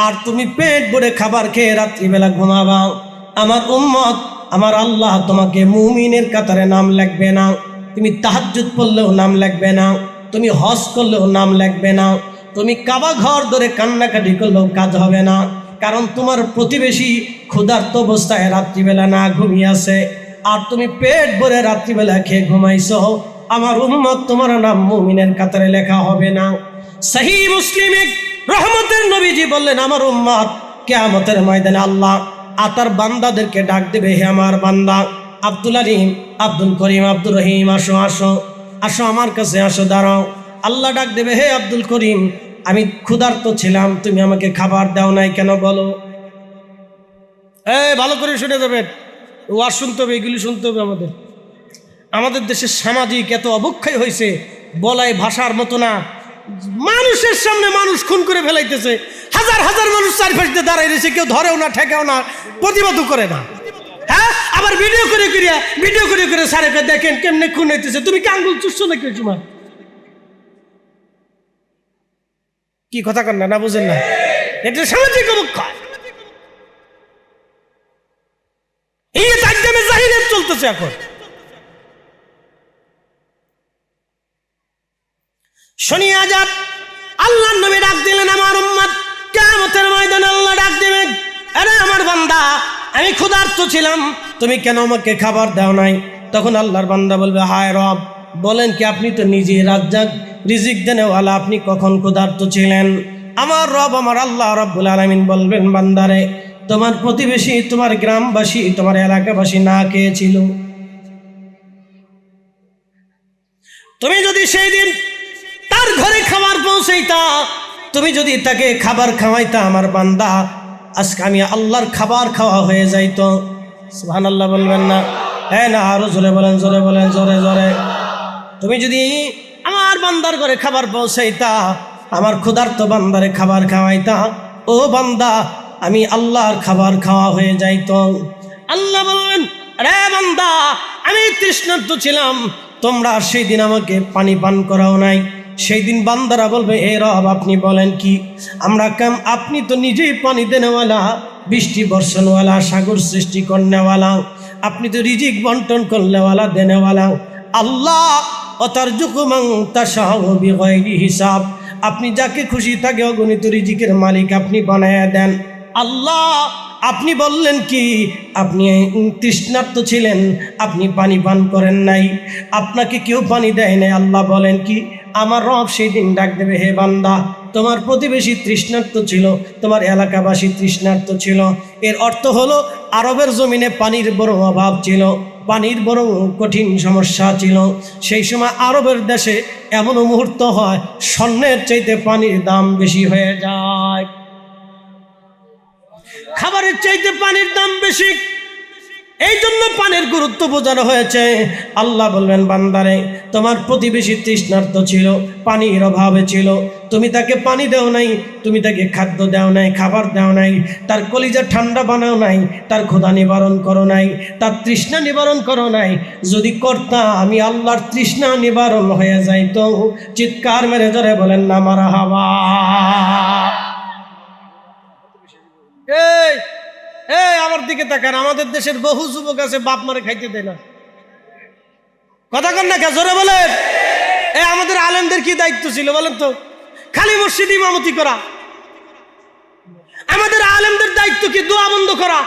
আর তুমি পেট ভরে খাবার খেয়ে রাত্রিবেলা ঘুমাবা। আমার উম্মত, আমার আল্লাহ তোমাকে মুমিনের কাতারে নাম লিখবে না। তুমি তাহাজ্জুদ পড়লেও নাম লিখবে না, তুমি হজ করলেও নাম লিখবে না, তুমি কাবা ঘর ধরে কান্নাকাটি করলেও কাজ হবে না। কারণ তোমার প্রতিবেশী ক্ষুধার্ত অবস্থায় রাত্রিবেলা না ঘুমিয়ে আছে আর তুমি পেট ভরে রাত্রিবেলা খেয়ে ঘুমাইছো। আমার উম্মত তোমার নাম মুমিনের কাতারে লেখা হবে না। সহিহ মুসলিমে রহমতের নবীজি বললেন, আমার উম্মত কিয়ামতের ময়দানে আল্লাহ আতার বান্দাদেরকে ডাক দেবে, হে আমার বান্দা আব্দুল আলিম, আব্দুল করিম, আব্দুর রহিম, আসো আসো আসো আমার কাছে আসো, দাঁড়াও। আল্লাহ ডাক দেবে, হে আব্দুল করিম, আমি ক্ষুধার্ত ছিলাম, তুমি আমাকে খাবার দাও নাই কেন বলো? ভালো করে শুনে যাবেন, ওয়াজ শুনতে হবে, এগুলি শুনতে হবে। আমাদের দেশের সামাজিক এত অবক্ষয় হয়েছে, বলাই ভাষার মতো না। মানুষের সামনে মানুষ খুন করে ফেলাইতেছে, হাজার হাজার মানুষ চারপাশ দিয়ে দাঁড়াই রয়েছে, কেউ ধরেও না, ঠেকাও না, প্রতিবাদও করে না। হ্যাঁ, আবার ভিডিও করে সারেকে দেখেন কেমনে খুন হইতেছে। তুমি কি আঙ্গুল চুষছো নাকি? তোমার কি কথা কন না, বুঝেন না? এটা সামাজিক অবক্ষয়। এই একদমে জাহিলিয়াত চলতেছে এখন। শুনিয়া যান, আল্লাহর নবী ডাক দিলেন, আমার উম্মত কিয়ামতের ময়দানে আল্লাহ ডাক দিবেন, আরে আমার বান্দা আমি ক্ষুধার্ত ছিলাম, তুমি কেন আমাকে খাবার দাও নাই? তখন আল্লাহর বান্দা বলবে, হায় রব, বলেন কি আপনি তো নিজে রাজ্জাক রিজিক দেনেওয়ালা, আপনি কখন ক্ষুধার্ত ছিলেন? আমার রব, আমার আল্লাহ রাব্বুল আলামিন বলবেন, বান্দারে তোমার প্রতিবেশী, তোমার গ্রামবাসী, তোমার এলাকাবাসী না খেয়েছিল, তুমি যদি সেই দিন তার ঘরে খাবার পৌঁছাইতা, তুমি যদি তাকে খাবার খাওয়াইতা, আমার বান্দা আজকে আমি আল্লাহর খাবার খাওয়া হয়ে যাইতো। সুবহানাল্লাহ বলবেন না? হ্যাঁ না, আরো জোরে বলেন, জোরে বলেন, জোরে জোরে। তুমি যদি আমার বান্দার ঘরে খাবার পৌঁছাইতা, আমার ক্ষুধার্ত বান্দারে খাবার খাওয়াইতা, ও বান্দা আমি আল্লাহর খাবার খাওয়া হয়ে যাইতো। আল্লাহ বলবেন, রে বান্দা আমি তৃষ্ণার্ত ছিলাম, তোমরা সেই দিন আমাকে পানি পান করাও নাই। সেই দিন বান্দারা বলবে, এ রব আপনি বলেন কি, আমরা আপনি তো নিজেই পানি দেনেওয়ালা, বৃষ্টি বর্ষণওয়ালা, সাগর সৃষ্টি করনেওয়ালা, আপনি তো রিজিক বন্টন করনেওয়ালা, দেনেওয়ালা। আল্লাহ অতারজুকুমান তাশাউ বিগাইরি হিসাব, আপনি যাকে খুশি তাকে অগণিত রিজিকের মালিক আপনি বানায়া দেন। আল্লাহ আপনি বললেন কি, আপনি তৃষ্ণার্ত ছিলেন, আপনি পানি পান করেন নাই, আপনাকে কেউ পানি দেয় নাই। আল্লাহ বলেন কি, আমার রব সেই দিন ডাক দেবে, হে বান্দা তোমার প্রতিবেশী তৃষ্ণার্ত ছিল, তোমার এলাকাবাসী তৃষ্ণার্ত ছিল। এর অর্থ হলো আরবের জমিনে পানির বড় অভাব ছিল, পানির বড় কঠিন সমস্যা ছিল। সেই সময় আরবের দেশে এমন মুহূর্ত হয় স্বর্ণের চাইতে পানির দাম বেশি হয়ে যায়, খাবারের চাইতে পানির দাম বেশি। এই জন্য পানির গুরুত্ব বোঝানো হয়েছে। আল্লাহ বলবেন, বান্দারে তোমার প্রতিবেশী তৃষ্ণার্ত ছিল, পানির অভাবে ছিল, তুমি তাকে পানি দাও নাই, তুমি তাকে খাদ্য দাও নাই, খাবার দাও নাই, তার কলিজা ঠান্ডা বানাও নাই, তার ক্ষুধা নিবারণ করো নাই, তার তৃষ্ণা নিবারণ করো নাই। যদি করতা আমি আল্লাহর তৃষ্ণা নিবারণ হয়ে যাইতো। চিৎকার মেরে জোরে বলেন না মারহাবা। এই এই আমার দিকে তাকান, আমাদের দেশের বহু যুবক আছে বাপ মারে খাইতে দেয় না। কথা কন না, জোরে বলেন। এই আমাদের আলেমদের কি দায়িত্ব ছিল বলেন তো? খালি মসজিদ ইমামতি করা। আমাদের আলেমদের দায়িত্ব কি দোয়া বন্ধ করা?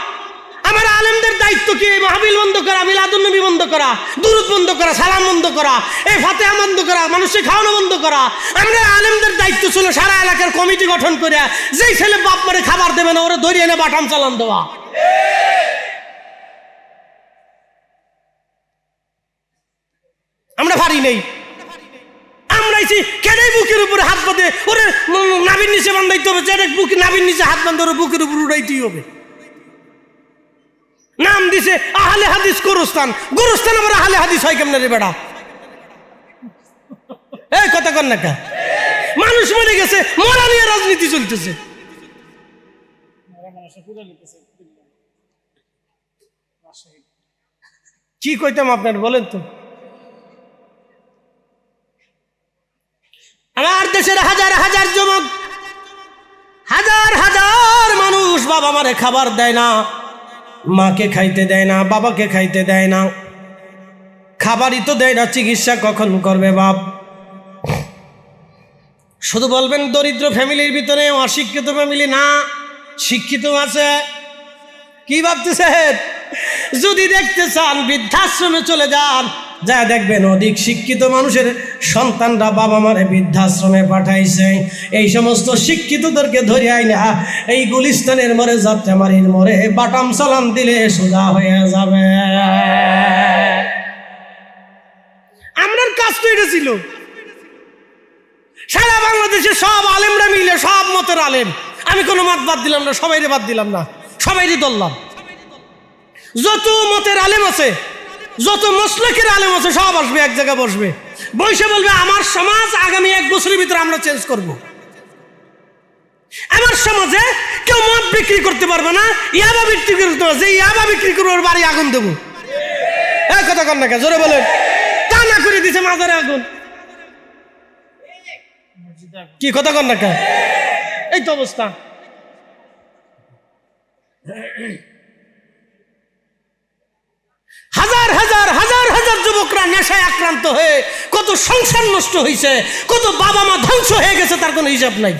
আমার আলেমদের দায়িত্ব কি মাহফিল বন্ধ করা, মিলাদুন নবী বন্ধ করা, দুরূদ বন্ধ করা, সালাম বন্ধ করা, এই ফাতিহা বন্ধ করা, মানুষকে খাওয়ানো বন্ধ করা? আমরা আলেমদের দায়িত্ব ছিল সারা এলাকার কমিটি গঠন করে যেই ছেলে বাপ মারে খাবার দেবে না ওরা ধরিয়ে এনে বাটাম চালান দেওয়া। আমরা পারি নেই, আমরা কেডাই বুকের উপরে হাত বাঁধে ওরে নাভির নিচে বান্ধাইতে হবে, যেটা বুকে নাভির নিচে হাত বাঁধে ওরে বুকের উপর উড়াইতেই হবে। নাম দিছে আহলে হাদিস গোরস্থান, গোরস্থান আবার আহলে হাদিস হয় কেমন রে বেড়া? এই কথা কন না কা? মানুষ মরে গেছে, মরা নিয়ে রাজনীতি চলতেছে। কি কইতাম আপনার বলেন তো? আমার দেশের হাজার হাজার যুবক, হাজার হাজার মানুষ বাবা মারে খাবার দেয় না, মাকে খাইতে দেয় না, বাবাকে খাইতে দেয় না, খাবারই তো দেয় না, চিকিৎসা কখন করবে বাপ? শুধু বলবেন দরিদ্র ফ্যামিলির ভিতরে, অশিক্ষিত ফ্যামিলি না, শিক্ষিত আছে। কি ভাবতেছেন? যদি দেখতে চান বৃদ্ধাশ্রমে চলে যান, যা দেখবেন অধিক শিক্ষিত মানুষের সন্তানরা বাবা মারে বৃদ্ধাশ্রমে পাঠাইছে। এই সমস্ত শিক্ষিতদেরকে ধরে আইনা এই গুলিস্তানের মোড়ে, যাত্রাবাড়ির মোড়ে বাটাম চালান দিলে সোজা হয়ে যাবে। আমরার কাজ তো এটা ছিল। সারা বাংলাদেশে সব আলেমরা মিলে, সব মতের আলেম, আমি কোনো মত বাদ দিলাম না, সবাইরে বাদ দিলাম না, সবাইরে ধরলাম। যত মতের আলেম আছে, যত মসলকের আলেম আছে, সব আসবে, এক জায়গায় বসবে, বসে বলবে আমার সমাজ আগামী 1 বছরের ভিতরে আমরা চেঞ্জ করব। আমার সমাজে কেউ মদ বিক্রি করতে পারবে না, ইয়াবা বিক্রি করতে পারবে, যে ইয়াবা বিক্রি করবে ওর বাড়ি আগুন দেবো। এই কথা কন না কে? জোরে বলেন। টানা করে দিছে মাজারে আগুন। কি কথা কন না কে? এই তো অবস্থা। হাজার হাজার হাজার হাজার যুবকরা নেশায় আক্রান্ত হয়ে কত সংসার নষ্ট হয়েছে, কত বাবা মা ধ্বংস হয়ে গেছে, তার কোনো হিসাব নাই।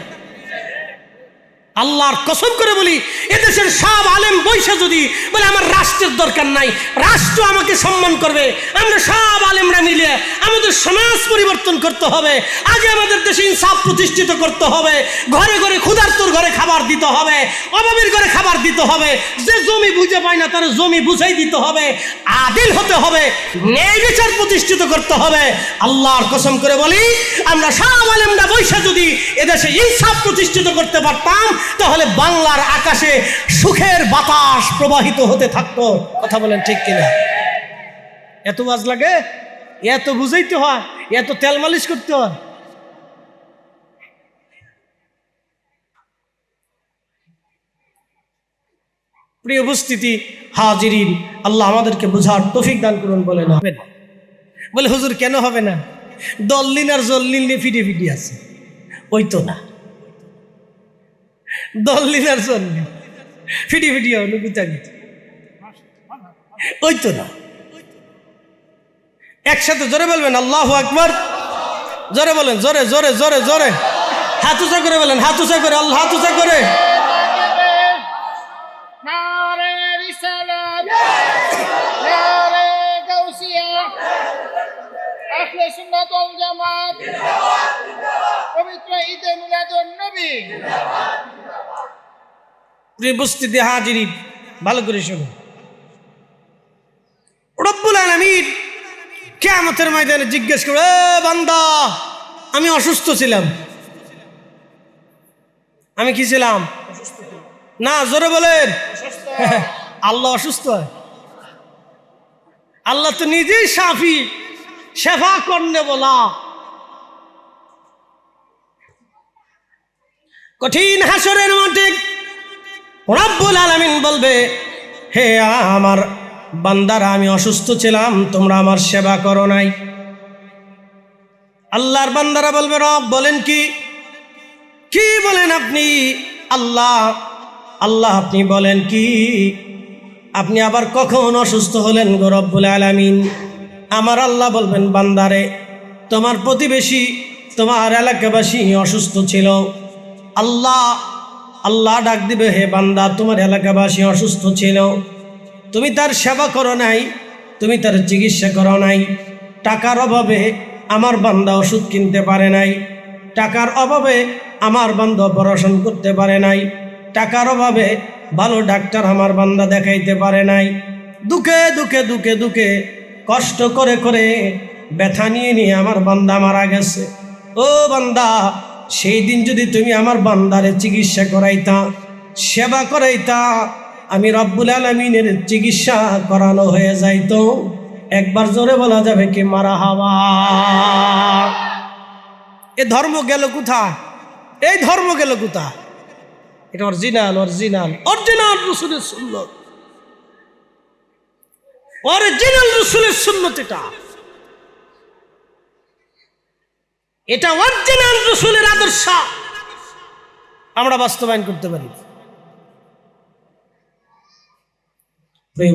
আল্লাহর কসম করে বলি, এদেশের সব আলেম বৈশা যদি বলে আমার রাষ্ট্রের দরকার নাই, রাষ্ট্র আমাকে সম্মান করবে, আমরা সব আলেমরা মিলে আমাদের সমাজ পরিবর্তন করতে হবে। আগে আমাদের দেশে ইনসাফ প্রতিষ্ঠিত করতে হবে, ঘরে ঘরে ক্ষুধার্তর ঘরে খাবার দিতে হবে, অভাবীর ঘরে খাবার দিতে হবে, যে জমি বুঝে পায় না তার জমি বুঝাই দিতে হবে, আদিল হতে হবে, ন্যায় বিচার প্রতিষ্ঠিত করতে হবে। আল্লাহর কসম করে বলি, আমরা সব আলেমরা বৈশা যদি এদেশে ইনসাফ প্রতিষ্ঠিত করতে পারতাম, তাহলে বাংলার আকাশে সুখের বাতাস প্রবাহিত হতে থাকতো। কথা বলেন ঠিক কিনা? এত ওয়াজ লাগে, এত বুঝাইতে হয়, এত তেল মালিশ করতে হয়। প্রিয় উপস্থিতি, হাজিরিন, আল্লাহ আমাদেরকে বুঝার তৌফিক দান করুন। বলে না বলে হুজুর কেন হবে না? দল্লিন আর জল্লিন নিয়ে ফিটে ফিটে আছে, ওই তো না। দল্লিন আর জল্লিন ফিটি ফিটি অনুভূতি ওই তো না। একসাথে জোরে বলবেন আল্লাহু আকবার, জোরে বলেন, জোরে জোরে জোরে জোরে, হাত উঁচা করে বলেন, হাত উঁচা করে, আল্লাহ হাত উঁচা করে। উপস্থিতি হাজিরিন, ভালো করে শুনুন। রব্বুল আলামিন কিয়ামতের ময়দানে জিজ্ঞেস করে, বান্দা আমি অসুস্থ ছিলাম, আমি কি ছিলাম? না, জোরে বলেন। আল্লাহ অসুস্থ হয়? আল্লাহ তো নিজেই শাফি, শেফা করনে বলা। কঠিন হাসরের মাঠে রব্বুল আলামিন বলবে, হে আমার বান্দারা, আমি অসুস্থ ছিলাম, তোমরা আমার সেবা করো নাই। আল্লাহর বান্দারা বলবে, রব বলেন কি বলেন আপনি? আল্লাহ আপনি বলেন কি? আপনি আবার কখন অসুস্থ হলেন গো রব্বুল আলামিন? আমার আল্লাহ বলবেন, বান্দারে, তোমার প্রতিবেশী, তোমার এলাকাবাসী অসুস্থ ছিল। আল্লাহ ডাক দিবে, হে বান্দা, তোমার এলাকাবাসী অসুস্থ ছিল, তুমি তার সেবা করো নাই, তুমি তার চিকিৎসা করো নাই। টাকার অভাবে আমার বান্দা ওষুধ কিনতে পারে নাই, টাকার অভাবে আমার বান্দা অপারেশন করতে পারে নাই, টাকার অভাবে ভালো ডাক্তার আমার বান্দা দেখাইতে পারে নাই। দুঃখে দুঃখে দুঃখে দুঃখে কষ্ট করে করে ব্যথা নিয়ে আমার বান্দা মারা গেছে। ও বান্দা, সেই দিন যদি তুমি আমার বান্দারে চিকিৎসা করাইতা, সেবা করাইতা, আমি রব্বুল আলামিনের চিকিৎসা করানো হয়ে যাইতো। একবার জোরে বলা যাবে কি মারহাবা? এ ধর্ম গেল কোথায়? এই ধর্ম গেল কোথায়? এটা অরিজিনাল রাসূলের সুন্নাত, অরিজিনাল রাসূলের সুন্নাত। এটা অরিজিনাল রাসূলের আদর্শ আমরা বাস্তবায়ন করতে পারি।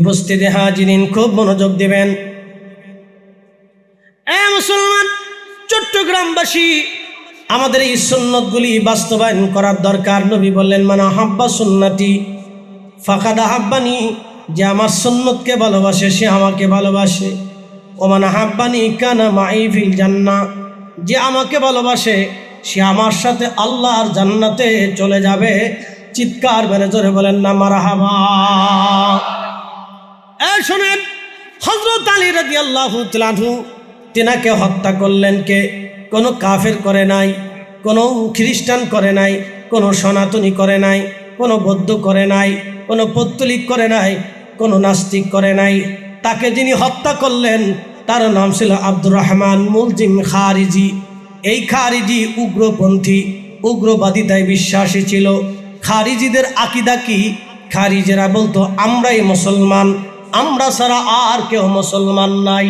উপস্থিতি হাজিরিন, খুব মনোযোগ দিবেন। মুসলমান চট্টগ্রামবাসী, আমাদের এই সুন্নতগুলি বাস্তবায়ন করার দরকার। নবী বললেন, মান আহাব্বা সুন্নতি ফাকাদ আহাব্বানি, যে আমার সুন্নতকে ভালোবাসে সে আমাকে ভালোবাসে। ও মান আহাব্বানি কানা মাই ফিল জান্নাহ, যে আমাকে ভালোবাসে সে আমার সাথে আল্লাহর জান্নাতে চলে যাবে। চিৎকার মেরে জোরে বলেন না মারহাবা। শোনেন, হযরত আলী রাদিয়াল্লাহু তাআলা আনহু, তিনাকে হত্যা করলেন কে? কোনো কাফের করে নাই, কোনো খ্রিস্টান করে নাই, কোনো সনাতনী করে নাই, কোনো বৌদ্ধ করে নাই, কোনো পৌত্তলিক করে নাই, কোনো নাস্তিক করে নাই। তাকে যিনি হত্যা করলেন তার নাম ছিল আব্দুর রহমান মুলজিম খারিজি। এই খারিজি উগ্রপন্থী, উগ্রবাদিতায় বিশ্বাসী ছিল। খারিজিদের আকীদা কি? খারিজেরা বলতো, আমরাই মুসলমান, আমরা ছাড়া আর কেউ মুসলমান নাই।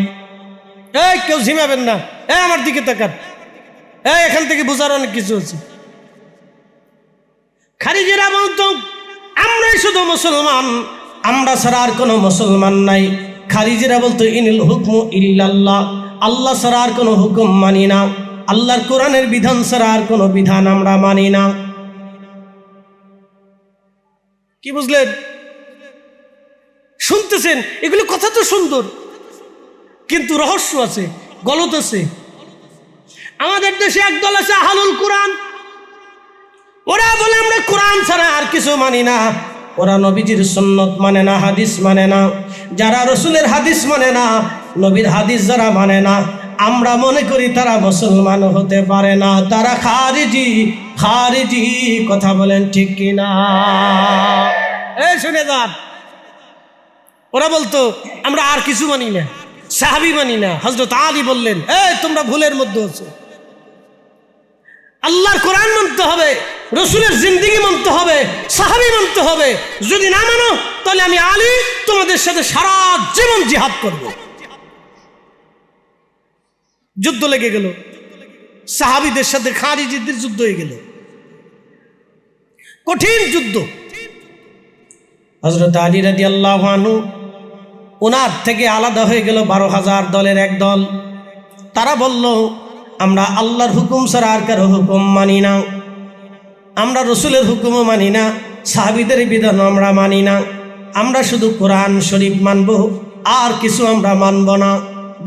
এই কেউ ঝিমাবেন না, আমার দিকে তাকান, এখান থেকে বোঝার অনেক কিছু আছে। খারিজেরা বলতো, আমরাই শুধু মুসলমান, আমরা ছাড়া আর কোনো মুসলমান নাই। খারিজেরা বলতো, ইনিল হুকমু ইল্লাল্লাহ, আল্লাহ ছাড়া আর কোনো হুকুম মানি না, আল্লাহর কোরআনের বিধান ছাড়া আর কোনো বিধান আমরা মানি না। কি বুঝলেন? শুনতেছেন, এগুলো কথা তো সুন্দর, কিন্তু রহস্য আছে, গলত আছে। আমাদের দেশে একদল আছে আহলুল কোরআন, ওরা বলে আমরা কোরআন ছাড়া আর কিছু মানি না। ওরা নবীজির সুন্নত মানে না, হাদিস মানে না। যারা রসুলের হাদিস মানে না, নবীর হাদিস যারা মানে না, আমরা মনে করি তারা মুসলমান হতে পারে না, তারা খারিজি। খারিজি, কথা বলেন ঠিক কিনা? শুনে যান, ওরা বলতো আমরা আর কিছু মানি না, সাহাবী মানি না। হযরত আলী বললেন, তোমরা ভুলের মধ্যে আছো। আল্লাহর কোরআন মানতে হবে, রসুলের জিন্দেগি মানতে হবে, সাহাবী মানতে হবে। যদি না মানো তাহলে আমি আলী তোমাদের সাথে সারা জীবন জিহাদ করব। যুদ্ধ লেগে গেল, সাহাবীদের সাথে খারিজিদের যুদ্ধ হয়ে গেল, কঠিন যুদ্ধ। হযরত আলী রাদিয়াল্লাহু আনহু ওনার থেকে আলাদা হয়ে গেল 12,000 দলের এক দল। তারা বলল, আমরা আল্লাহর হুকুম ছাড়া আর কারো হুকুম মানি না, আমরা রসুলের হুকুমও মানি না, সাহাবীদের বিধান আমরা মানি না, আমরা শুধু কোরআন শরীফ মানব, আর কিছু আমরা মানব না।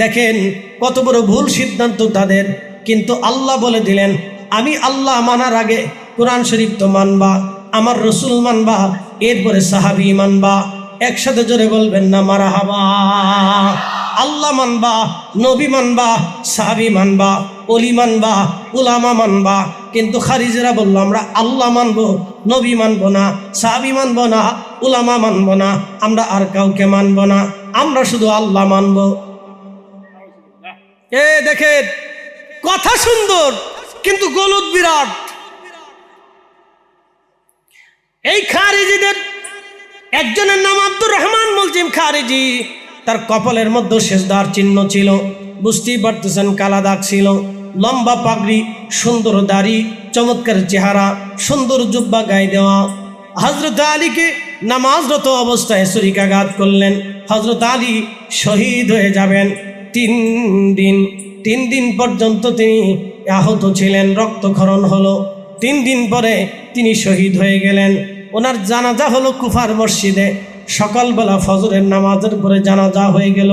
দেখেন কত বড় ভুল সিদ্ধান্ত তাদের। কিন্তু আল্লাহ বলে দিলেন, আমি আল্লাহ মানার আগে কোরআন শরীফ তো মানবা, আমার রসুল মানবা, এরপরে সাহাবী মানবা। একসাথে জোরে বলবেন না মারহাবা। আল্লাহ মানবা, নবী মানবা, সাহাবী মানবা, ওলি মানবা, উলামা মানবা। কিন্তু খারিজেরা বলল, আমরা আল্লাহ মানবো, নবী মানবো না, সাহাবী মানবো না, উলামা মানবো না, আমরা আর কাউকে মানবো না, আমরা শুধু আল্লাহ মানবো। দেখেন কথা সুন্দর, কিন্তু গলত বিরাট। এই খারিজিদের একজনের নাম আব্দুর রহমান মুলজিম খারিজি। তার কপালের মধ্যে সেজদার চিহ্ন ছিল, বুঝতেই পারতেছেন, কালা দাগ ছিল, লম্বা পাগড়ি, সুন্দর দাড়ি, চমৎকার চেহারা, সুন্দর জুব্বা গায়ে দেওয়া। হযরত আলীকে নামাজরত অবস্থায় ছুরিকাঘাত করলেন। হযরত আলী শহীদ হয়ে যাবেন। 3 দিন পর্যন্ত তিনি আহত ছিলেন, রক্তক্ষরণ হলো। 3 দিন পরে তিনি শহীদ হয়ে গেলেন। ওনার জানাজা হলো কুফার মসজিদে। সকালবেলা ফজরের নামাজের পরে জানাজা হয়ে গেল।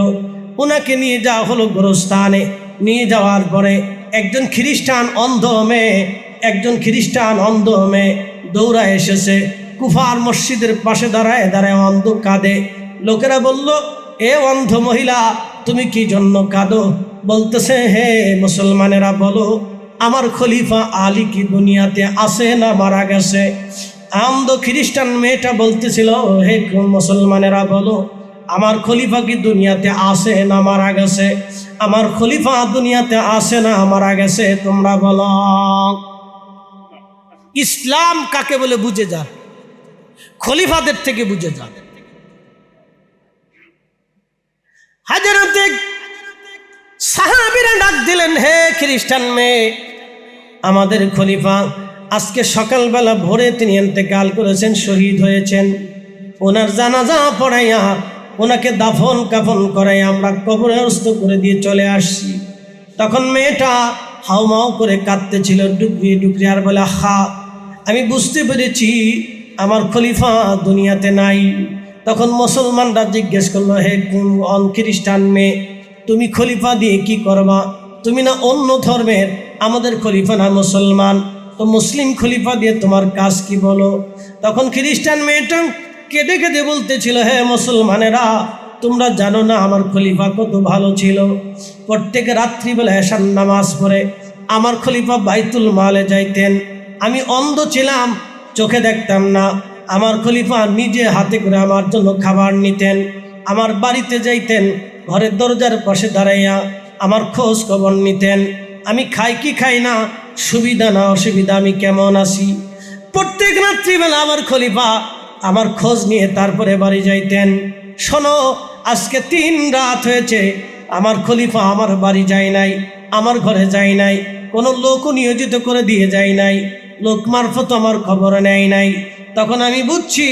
ওনাকে নিয়ে যাওয়া হলো গোরস্থানে। নিয়ে যাওয়ার পরে একজন খ্রিস্টান অন্ধ মেয়ে দৌড়া এসেছে। কুফার মসজিদের পাশে দাঁড়ায় দাঁড়ায় অন্ধ কাঁদে। লোকেরা বলল, এ অন্ধ মহিলা, তুমি কি জন্য কাঁদো? বলতেছে, হে মুসলমানেরা বলো, আমার খলিফা আলী কি দুনিয়াতে আছে না মারা গেছে? অন্ধ খ্রিস্টান মেয়েটা বলতেছিল, হে মুসলমানেরা বলো, আমার খলিফা কি দুনিয়াতে আছে না মারা গেছে? আমার খলিফা দুনিয়াতে আছে না মারা গেছে? তোমরা বলো। ইসলাম কাকে বলে বুঝে যান, খলিফাদের থেকে বুঝে যান। হাজরাতে সাহাবীরা ডাক দিলেন, হে খ্রিস্টান মেয়ে, আমাদের খলিফা আজকে সকালবেলা ভোরে তিনি ইন্তেকাল করেছেন, শহীদ হয়েছেন। ওনার জানাজা পড়াইয়া, ওনাকে দাফন কাফন করাই আমরা কবরস্থ করে দিয়ে চলে আসছি। তখন মেয়েটা হাউমাউ করে কাঁদতেছিল, ডুকরিয়ে ডুকরিয়ে, আর বলে, আমি বুঝতে পেরেছি আমার খলিফা দুনিয়াতে নাই। তখন মুসলমানরা জিজ্ঞেস করলো, হে খ্রিস্টান মেয়ে, তুমি খলিফা দিয়ে কি করবা? তুমি না অন্য ধর্মের, আমাদের খলিফা না মুসলমান, তো মুসলিম খলিফা দিয়ে তোমার কাজ কি বলো? তখন খ্রিস্টান মেয়েটা কেঁদে কেঁদে বলতেছিল, হে মুসলমানেরা, তোমরা জানো না আমার খলিফা কত ভালো ছিল। প্রত্যেক রাত্রিবেলা এশার নামাজ পড়ে আমার খলিফা বাইতুল মালে যাইতেন। আমি অন্ধ ছিলাম, চোখে দেখতাম না। আমার খলিফা নিজে হাতে করে আমার জন্য খাবার নিতেন, আমার বাড়িতে যাইতেন, ঘরের দরজার পাশে দাঁড়াইয়া আমার খোঁজ খবর নিতেন। আমি খাই কি খাই না, সুবিধা না অসুবিধা, আমি কেমন আছি, প্রত্যেক রাত্রিবেলা আমার খলিফা আমার খোঁজ নিয়ে তারপরে বাড়ি যাইতেন। শোনো, আজকে 3 রাত হয়েছে আমার খলিফা আমার বাড়ি যায় নাই, আমার ঘরে যায় নাই, কোনো লোকও নিয়োজিত করে দিয়ে যায় নাই, লোক মারফত আমার খবর নেয় নাই। তখন আমি বুঝছি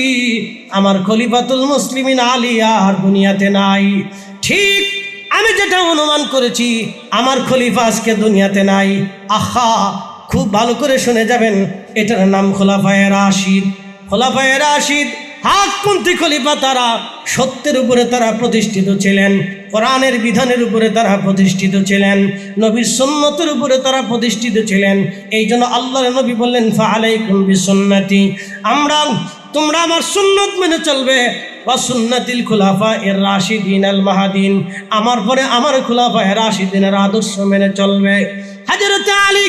আমার খলিফাতুল মুসলিমিন আলী আর দুনিয়াতে নাই। ঠিক আমি যেটা অনুমান করেছি, আমার খলিফা আজকে দুনিয়াতে নাই। আহা, খুব ভালো করে শুনে যাবেন, এটার নাম খোলাফায়ে রাশিদ। খোলাফায়ে রাশিদ হকপন্থী খলিফা তারা, সত্যের উপরে তারা প্রতিষ্ঠিত ছিলেন, কোরআনের বিধানের উপরে তারা প্রতিষ্ঠিত ছিলেন, নবীর সুন্নতের উপরে তারা প্রতিষ্ঠিত ছিলেন। এই জন্য আল্লাহর নবী বললেন ফাআলাইকুম বিসুন্নতি, তোমরা আমার সুন্নত মেনে চলবে, ওয়া সুন্নাতিল খুলাফায়ে রাশিদিন আল মাহদিন, আমার পরে আমার খুলাফায়ে রাশিদিনের আদর্শ মেনে চলবে। হযরত আলী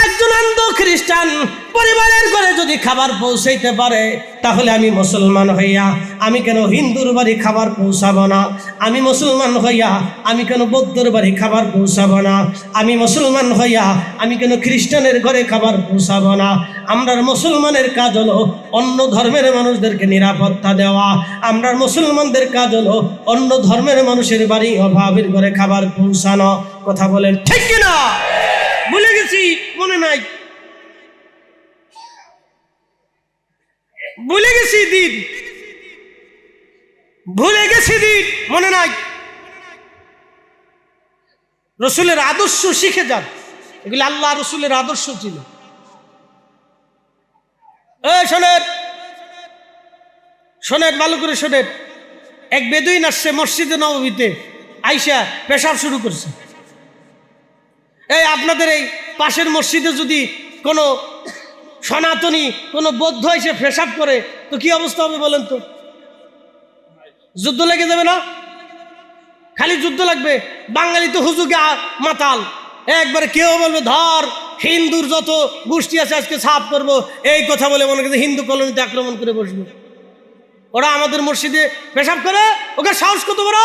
একজন অন্ধ খ্রিস্টান পরিবারের ঘরে যদি খাবার পৌঁছাইতে পারে, তাহলে আমি মুসলমান হইয়া আমি কেন হিন্দুর বাড়ি খাবার পৌঁছাবো না? আমি মুসলমান হইয়া আমি কেন বৌদ্ধর বাড়ি খাবার পৌঁছাবো না? আমি মুসলমান হইয়া আমি কেন খ্রিস্টানের ঘরে খাবার পৌঁছাবো না? আমরা মুসলমানের কাজ হলো অন্য ধর্মের মানুষদেরকে নিরাপত্তা দেওয়া। আমরা মুসলমানদের কাজ হলো অন্য ধর্মের মানুষের বাড়ি অভাবের ঘরে খাবার পৌঁছানো। কথা বলেন ঠিক কিনা? ভুলে গেছি, মনে নাই, ভুলে গেছি দিন, ভুলে গেছি দিন, মনে নাই। রসুলের আদর্শ শিখে যান, এগুলি আল্লাহ রসুলের আদর্শ ছিল। শোনেন শোনেন ভালো করে শোনেন। এক বেদুইন আসছে মসজিদে নববীতে, আইসা পেশাব শুরু করছে। আপনাদের এই পাশের মসজিদে যদি কোনো সনাতনী কোনো বৌদ্ধ এসে পেশাব করে তো কি অবস্থা হবে বলেন তো? যুদ্ধ লেগে যাবে না? খালি যুদ্ধ লাগবে। বাঙালি তো হুজুগে মাতাল, একবারে কেউ বলবে ধর হিন্দুর যত গোষ্ঠী আছে আজকে সাফ করবো, এই কথা বলে মনে করছে হিন্দু কলোনিতে আক্রমণ করে বসবো। ওরা আমাদের মসজিদে পেশাব করে, ওকে সাহস কত বড়!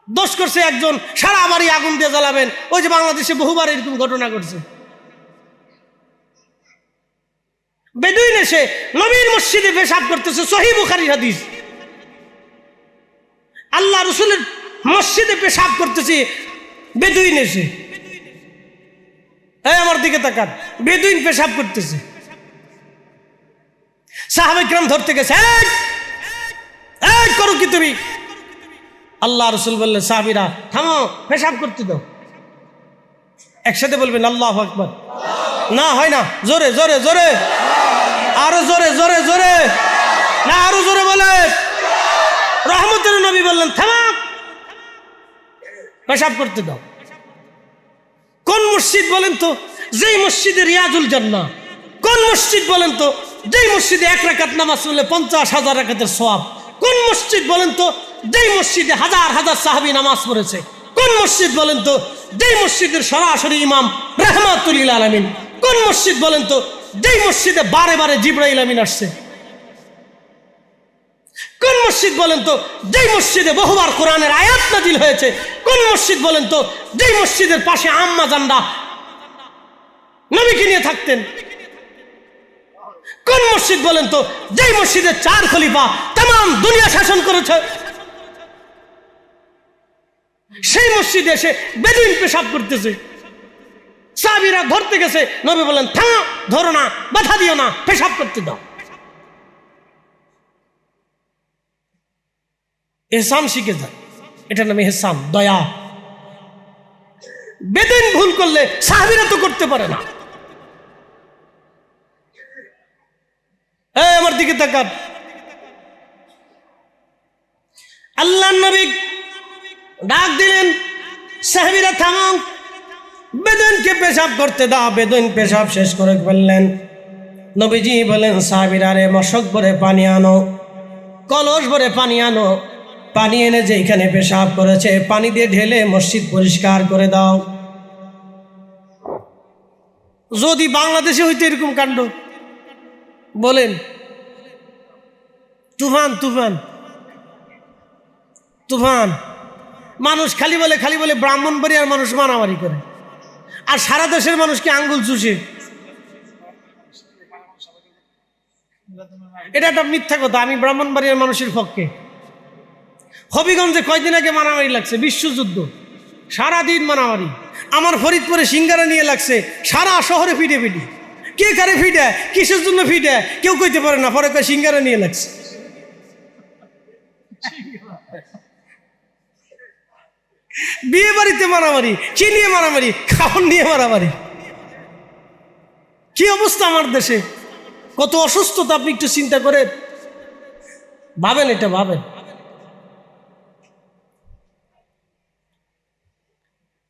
দোষ করছে একজন, সারা বাড়ি আগুন দিয়ে জ্বালাবেন। ওই যে বাংলাদেশে বহুবার এরকম ঘটনা ঘটছে। বেদুইন এসে নবীর মসজিদে পেশাব করতেছে, সহিহ বুখারীর হাদিস। আল্লাহ রসুলের মসজিদে পেশাব করতেছে বেদুইন এসে। আমার দিকে তাকান, বেদুইন পেশাব করতেছে। সাহাবায়ে কেরাম ধরতে গেছে, এই করো কি তুমি? আল্লাহ রসুল বললেন সাহাবীরা থামো, পেশাব করতে দাও। একসাথে বলবেন আল্লাহু আকবার। না হয় না, জোরে জোরে জোরে, আরো জোরে জোরে জোরে, না আরো জোরে বলে। রহমতের নবী বললেন থামো, পেশাব করতে দাও। কোন মসজিদ বলেন তো যেই মসজিদে রিয়াজুল জান্নাহ? কোন মসজিদ বলেন তো যেই মসজিদে 1 রাকাত নামাজ পড়লে 50,000 রাকাতের সওয়াব? কোন মসজিদ বলেন তো যেই মসজিদে হাজার হাজার সাহাবী নামাজ পড়েছে? কোন মসজিদ বলেন তো যেই মসজিদের সরাসরি ইমাম রাহমাতুল লিল আলামিন? কোন মসজিদ বলেন তো যেই মসজিদে বারে বারে জিবরাইল আমিন আসছে? কোন মসজিদ বলেন তো যেই মসজিদে বহুবার কোরআনের আয়াত নাজিল হয়েছে? কোন মসজিদ বলেন তো যেই মসজিদের পাশে আম্মা জানরা নবীকে নিয়ে থাকতেন? কোন মসজিদ বলেন তো যেই মসজিদে 4 খলিফা तमाम দুনিয়া শাসন করেছে? সেই মসজিদে এসে বেদুইন পেশাব করতেছে। সাহাবীরা ধরতে গেছে, নবী বলেন থামো, ধরো না, বাধা দিও না, পেশাব করতে দাও। ইহসান শিখে যায়, এটার নাম ইহসান, দয়া। বেদুইন ভুল করলে সাহাবীরা তো করতে পারে না। আমার দিকে তাকান। আল্লাহর নবী ডাক দিলেন, সাহাবীরা থামো, বেদুইনকে পেশাব করতে দাও। বেদুইন পেশাব শেষ করে ফেললেন। নবীজি বলেন সাহাবীরা রে মশক ভরে পানি আনো, কলস ভরে পানি আনো। পানি এনে যেখানে পেশাব করেছে পানি দিয়ে ঢেলে মসজিদ পরিষ্কার করে দাও। যদি বাংলাদেশে হইতো এরকম কাণ্ড, বলেন তুফান তুফান তুফান। মানুষ খালি বলে ব্রাহ্মণবাড়িয়ার মানুষ মারামারি করে, আর সারা দেশের মানুষকে আঙ্গুল চুষে। এটা একটা মিথ্যা কথা। আমি ব্রাহ্মণবাড়িয়ার মানুষের পক্ষে। হবিগঞ্জে কয়দিন আগে মারামারি লাগছে, বিশ্বযুদ্ধ, সারাদিন মারামারি। আমার ফরিদপুরে সিঙ্গারা নিয়ে লাগছে, সারা শহরে ফিটে ফিটে। কে কারে ফিটে, কিসের জন্য ফিটে কেউ কইতে পারে না, পরে কয় সিঙ্গারা নিয়ে লাগছে। বিয়ে বাড়িতে মারামারি, কি নিয়ে মারামারি? খাওয়ান নিয়ে মারামারি। কি অবস্থা আমার দেশে! কত অসুস্থতা আপনি একটু চিন্তা করেন, ভাবেন, এটা ভাবেন।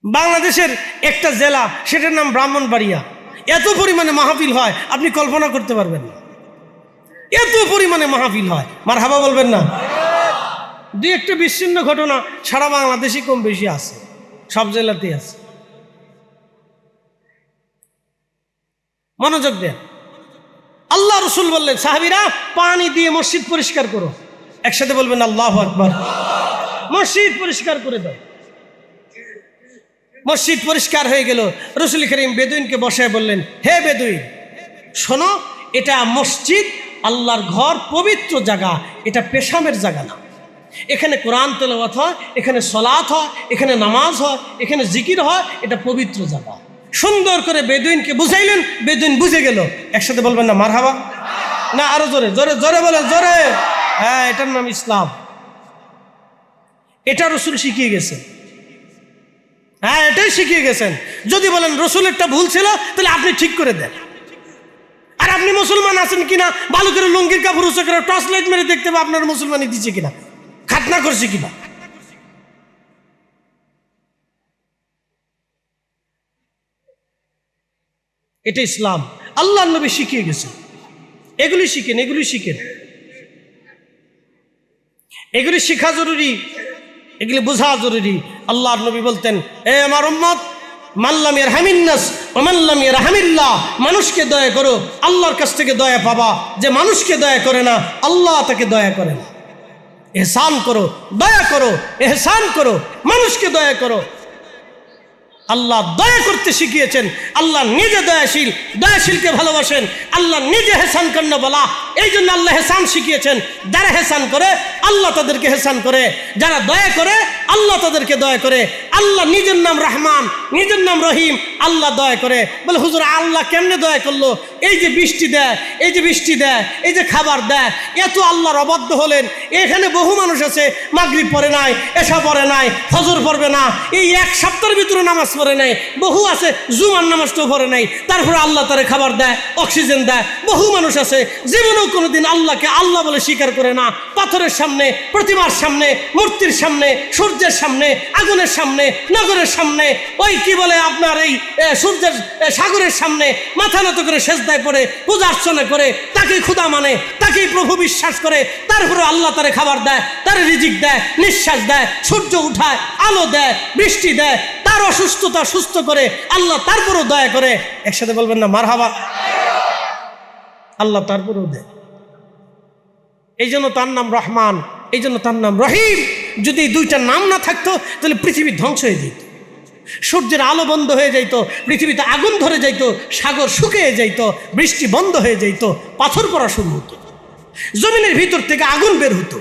বাংলাদেশের একটা জেলা, সেটার নাম ব্রাহ্মণবাড়িয়া, এত পরিমাণে মাহফিল হয় আপনি কল্পনা করতে পারবেন না, এত পরিমাণে মাহফিল হয়। মারহাবা বলবেন না? দুই একটা বিচ্ছিন্ন ঘটনা সারা বাংলাদেশে কম বেশি আছে, সব জেলাতেই আছে। মনোযোগ দেন। আল্লাহ রসুল বললেন, সাহাবীরা পানি দিয়ে মসজিদ পরিষ্কার করো। একসাথে বলবেন আল্লাহু আকবার। মসজিদ পরিষ্কার করে দাও। মসজিদ পরিষ্কার হয়ে গেল। রসুল করিম বেদুইনকে বসায় বললেন, হে বেদুইন, শোনো, এটা মসজিদ, আল্লাহর ঘর, পবিত্র জায়গা, এটা পেশামের জায়গা না। এখানে কোরআন তেলাওয়াত হয়, এখানে সলাত হয়, এখানে নামাজ হয়, এখানে জিকির হয়, এটা পবিত্র জায়গা। সুন্দর করে বেদুইনকে বুঝাইলেন, বেদুইন বুঝে গেল। একসাথে বলবেন না মারহাবা? না, আরো জোরে জোরে জোরে বলেন, জোরে। হ্যাঁ, এটার নাম ইসলাম। এটা রসুল শিখিয়ে গেছে। হ্যাঁ, এটাই শিখিয়ে গেছেন। যদি বলেন রসুলেরটা ভুল ছিল, তাহলে আপনি ঠিক করে দেন। আর আপনি মুসলমান আছেন কিনা, ভালো করে লুঙ্গির কাপড় উঁচু করে টর্চ লাইট মেরে দেখতে হবে আপনার মুসলমানই দিচ্ছে কিনা, খাতনা করছে কিনা। এটা ইসলাম, আল্লাহর নবী শিখিয়ে গেছে। এগুলি শিখেন, এগুলি শিখেন, এগুলি শিখা জরুরি, এগুলি বোঝা জরুরি। আল্লাহর নবী বলতেন, এ আমার উম্মত, মাল্লাম ইয়ারহামিন নাস ওয়া মাল্লাম ইয়ারহামিল্লাহ, মানুষকে দয়া করো, আল্লাহর কাছ থেকে দয়া পাবা। যে মানুষকে দয়া করে না, আল্লাহ তাকে দয়া করে না। ইহসান করো, দয়া করো, ইহসান করো, মানুষকে দয়া করো। আল্লাহ দয়া করতে শিখিয়েছেন। আল্লাহ নিজে দয়াশীল, দয়াশীলকে ভালোবাসেন। আল্লাহ নিজে হেসান করেন বলা, এই জন্য আল্লাহ হেসান শিখিয়েছেন। যারা হেসান করে আল্লাহ তাদেরকে হেসান করে, যারা দয়া করে আল্লাহ তাদেরকে দয়া করে। আল্লাহ নিজের নাম রহমান, নিজের নাম রহিম, আল্লাহ দয়া করে। বলে হুজুর আল্লাহ কেমনে দয়া করলো? এই যে বৃষ্টি দেয়, এই যে বৃষ্টি দেয়, এই যে খাবার দেয়, এত আল্লাহর অবাধ্য হলেন। এখানে বহু মানুষ আছে মাগরিব পড়ে নাই, এশা পড়ে নাই, ফজর পড়বে না, এই এক সপ্তাহের ভিতরে নামাজ পড়ে নাই। বহু আছে জুমার নামাজটাও পড়ে নাই, তারপরে আল্লাহ তারে খাবার দেয়, অক্সিজেন দেয়। বহু মানুষ আছে জীবনেও কোনোদিন আল্লাহকে আল্লাহ বলে স্বীকার করে না। পাথরের সামনে, প্রতিমার সামনে, মূর্তির সামনে, সূর্যের সামনে, আগুনের সামনে, নগরের সামনে, ওই কি বলে আপনার এই সূর্যের সাগরের সামনে মাথা নত করে সেজদায় পড়ে পূজা অর্চনা করে, তাকেই ক্ষুধা মানে, তাকেই প্রভু বিশ্বাস করে। তারপরে আল্লাহ তারে খাবার দেয়, তারে রিজিক দেয়, নিঃশ্বাস দেয়, সূর্য উঠায়, আলো দেয়, বৃষ্টি দেয়, তার অসুস্থতা সুস্থ করে আল্লাহ তারপরেও দয়া করে। একসাথে বলবেন না মারহাবা? আল্লাহ তারপরেও দেয়। এই জন্য তার নাম রহমান, এই জন্য তার নাম রহিম। যদি এই দুইটা নাম না থাকতো তাহলে পৃথিবী ধ্বংস হয়ে যেত, সূর্যের আলো বন্ধ হয়ে যাইত, পৃথিবীতে আগুন ধরে যাইত, সাগর শুকিয়ে যাইত, বৃষ্টি বন্ধ হয়ে যাইত, পাথর পড়া শুরু হতো, জমিনের ভিতর থেকে আগুন বের হতো।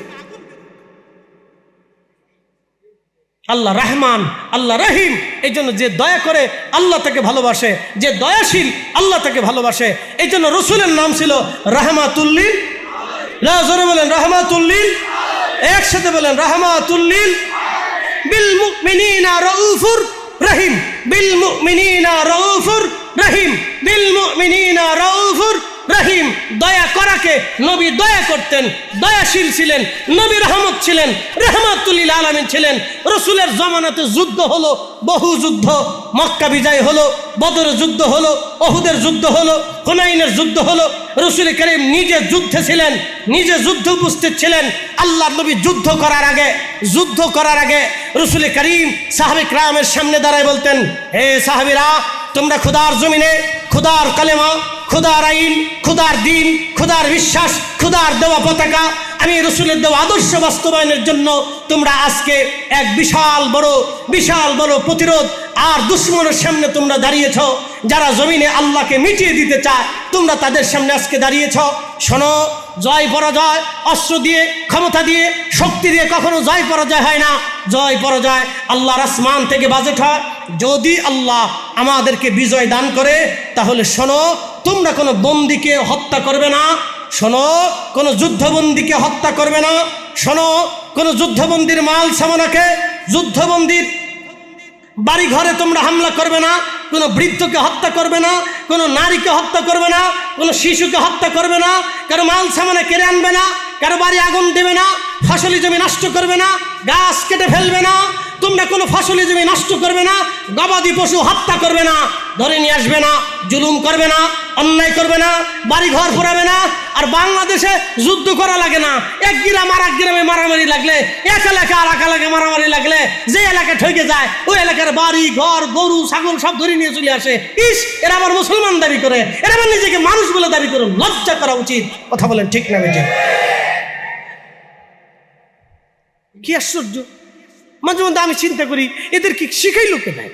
আল্লাহ রহমান, আল্লাহ রহিম। এই জন্য যে দয়া করে আল্লাহ তাকে ভালোবাসে, যে দয়াশীল আল্লাহ তাকে ভালোবাসে। এই জন্য রসুলের নাম ছিল রাহমাতুল্লিল, জোরে বলেন রাহমাতুল্লিল, একসাথে বলেন রাহমাতুল্লিল বিল মুমিনিনা রাউফুর রহিম, বিল মুমিনিনা রাউফুর রহিম, বিল মুমিনিনা রাউফুর রহিম। দয়া করাকে নবী দয়া করতেন, দয়াশীল ছিলেন, নবী রহমত ছিলেন, রহমাতুল্লিল আলামিন ছিলেন। রসুলের জমানাতে যুদ্ধ হলো, বহু যুদ্ধ। মক্কা বিজয় হলো, বদরের যুদ্ধ হলো, ওহুদের যুদ্ধ হলো, হুনাইনের যুদ্ধ হলো। রসুল করিম নিজে যুদ্ধে ছিলেন, নিজে যুদ্ধ উপস্থিত ছিলেন। আল্লাহ নবী যুদ্ধ করার আগে রসুল করিম সাহাবে কিরামের সামনে দাঁড়ায় বলতেন, হে সাহাবীরা, তোমরা খোদার জমিনে খোদার কালেমা, খোদার আইন, খোদার দিন, খোদার বিশ্বাস, খোদার দেওয়া পতাকা, আমি রসুলের দেওয়া আদর্শ বাস্তবায়নের জন্য তোমরা আজকে এক বিশাল বড় প্রতিরোধ আর দুশ্মনের সামনে তোমরা দাঁড়িয়েছ। যারা জমিনে আল্লাহকে মিটিয়ে দিতে চায়, তোমরা তাদের সামনে আজকে দাঁড়িয়েছ। শোনো, জয় পরাজয় অস্ত্র দিয়ে, ক্ষমতা দিয়ে, শক্তি দিয়ে কখনো জয় পরাজয় হয় না। জয় পরাজয় আল্লাহর আসমান থেকে বাজেট হয়। যদি আল্লাহ আমাদেরকে বিজয় দান করে, তাহলে শোনো, তোমরা কোনো বন্দীকে হত্যা করবে না। শোনো, কোনো যুদ্ধবন্দীকে হত্যা করবে না। শোনো, কোনো যুদ্ধবন্দীর মাল সামানাকে, যুদ্ধবন্দীর বাড়ি ঘরে তোমরা হামলা করবে না। কোনো বৃদ্ধকে হত্যা করবে না, কোনো নারীকে হত্যা করবে না, কোনো শিশুকে হত্যা করবে না, কারো মাল সামানে কেড়ে আনবে না, কারো বাড়ি আগুন দেবে না, ফসলি জমি নষ্ট করবে না, গাছ কেটে ফেলবে না, তোমরা কোনো ফসলি জমি নষ্ট করবে না, গবাদি পশু হত্যা করবে না, ধরে নিয়ে আসবে না, জুলুম করবে না, অন্যায় করবে না, বাড়ি ঘর পোড়াবে না। আর বাংলাদেশে যুদ্ধ করা লাগে না, এক গ্রাম আর এক গ্রামে মারামারি লাগলে, এক এলাকা আর এক এলাকায় মারামারি লাগলে যে এলাকায় ঠকে যায় ওই এলাকার বাড়ি ঘর গরু ছাগল সব ধরে নিয়ে চলে আসে। ইস, এরা আবার মুসলমান দাবি করে, এরা আবার নিজেকে মানুষ বলে দাবি করে। লজ্জা করা উচিত। কথা বলেন ঠিক না বেঠিক? কি আশ্চর্য! মাঝে মধ্যে আমি চিন্তা করি এদের কি শিখাইলো কে নাই?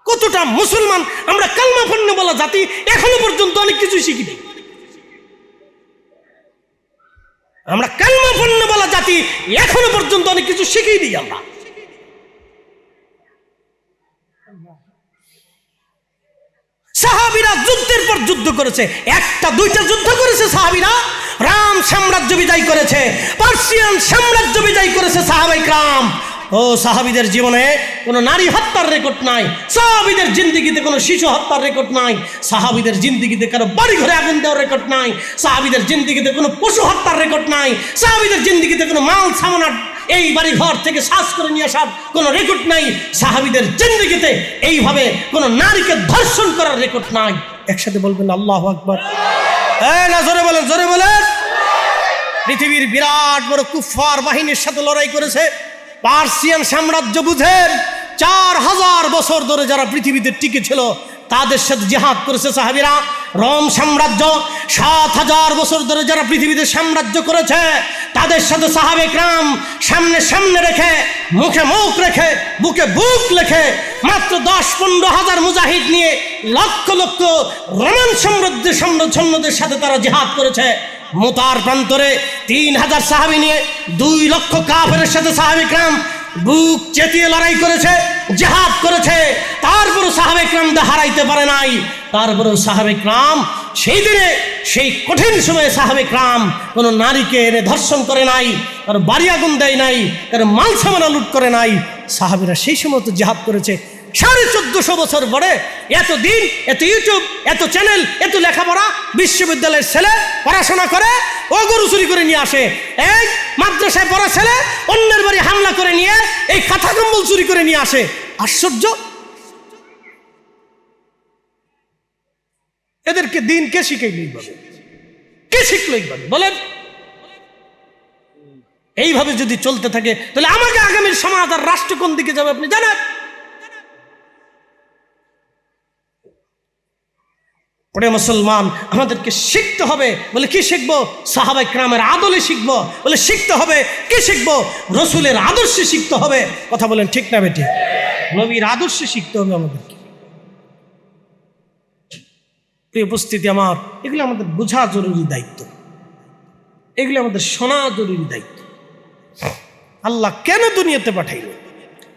কতটা মুসলমান আমরা, কালমা পড়নে বলা জাতি, এখনো পর্যন্ত অনেক কিছু শিখি নাই। আমরা কালমা পড়নে বলা জাতি, এখনো পর্যন্ত অনেক কিছু শিখিয়ে দিই আমরা। সাহাবীরা যুদ্ধের পর যুদ্ধ করেছে, একটা দুইটা যুদ্ধ করেছে সাহাবীরা। রাম সাম্রাজ্য বিজয় করেছে, পার্সিয়ান সাম্রাজ্য বিজয় করেছে সাহাবায়ে কেরাম। ও সাহাবীদের জীবনে কোনো নারী হত্যার রেকর্ড নাই, সাহাবীদের জিন্দেগিতে কোনো শিশু হত্যার রেকর্ড নাই, সাহাবীদের জিন্দেগিতে কারো বাড়ি ঘরে আগুন দেওয়ার রেকর্ড নাই, সাহাবীদের জিন্দেগিতে কোনো পশু হত্যার রেকর্ড নাই, সাহাবীদের জিন্দেগিতে কোনো মাল সামানার এই বাড়ি ঘর থেকে শ্বাস করে নিয়ে আসার কোনো রেকর্ড নাই, সাহাবীদের জিন্দেগিতে এইভাবে কোনো নারীকে ধর্ষণ করার রেকর্ড নাই। একসাথে বলবেন আল্লাহু আকবার। না জোরে বলেন, জোরে বলেন। পৃথিবীর বিরাট বড় কুফফার বাহিনীর সাথে লড়াই করেছে। পার্সিয়ান সাম্রাজ্য বুঝেন, 4000 বছর ধরে যারা পৃথিবীতে টিকে ছিল তাদের সাথে জিহাদ করেছে সাহাবীরা। রোম সাম্রাজ্য 7000 বছর ধরে যারা পৃথিবীতে সাম্রাজ্য করেছে তাদের সাথে সাহাবে কেরাম সামনে সামনে রেখে, মুখে মুখ রেখে, বুকে বুক রেখে মাত্র 10-15 হাজার মুজাহিদ নিয়ে লক্ষ লক্ষ রোমান সৈন্যদের সাথে তারা জিহাদ করেছে। মুতার প্রান্তরে 3000 সাহাবী নিয়ে 2 লক্ষ কাফেরের সাথে সাহাবে কেরাম বুক চেতিয়ে লড়াই করেছে, জিহাদ করেছে। তারপরও সাহাবে কেরামদের হারাইতে পারে নাই। তারপরেও সাহাবে কেরাম সেই দিনে, সেই কঠিন সময়ে সাহাবে কেরাম কোনো নারীকে এনে ধর্ষণ করে নাই, কারো বাড়ি আগুন দেয় নাই, কারো মাল সামানা লুট করে নাই। সাহাবীরা সেই সময় তো জিহাদ করেছে। 1450 বছর পরে এত দিন, এত ইউটিউব, এত চ্যানেল, এত লেখাপড়া, বিশ্ববিদ্যালয়ের ছেলে পড়াশোনা করে ও গরু চুরি করে নিয়ে আসে, এই মাদ্রাসায় পড়া ছেলে অন্যের বাড়ি হামলা করে নিয়ে এই কাঁথা কম্বল চুরি করে নিয়ে আসে। আশ্চর্য! এদেরকে দিন কে শিখাইল? কে শিখলো এইভাবে বলেন? এইভাবে যদি চলতে থাকে তাহলে আমাকে আগামীর সমাজ আর রাষ্ট্র কোন দিকে যাবে আপনি জানেন? পরে মুসলমান আমাদেরকে শিখতে হবে। বলে কি শিখবো? সাহাবায়ে কেরামের আদলে শিখবো। বলে শিখতে হবে কি শিখবো? রসুলের আদর্শে শিখতে হবে। কথা বলেন ঠিক না বেটি? নবীর আদর্শে শিখতে হবে আমাদেরকে। প্রিয় উপস্থিতি আমার, এগুলো আমাদের বোঝা জরুরি দায়িত্ব, এগুলো আমাদের শোনা জরুরি দায়িত্ব। আল্লাহ কেন দুনিয়াতে পাঠাইল?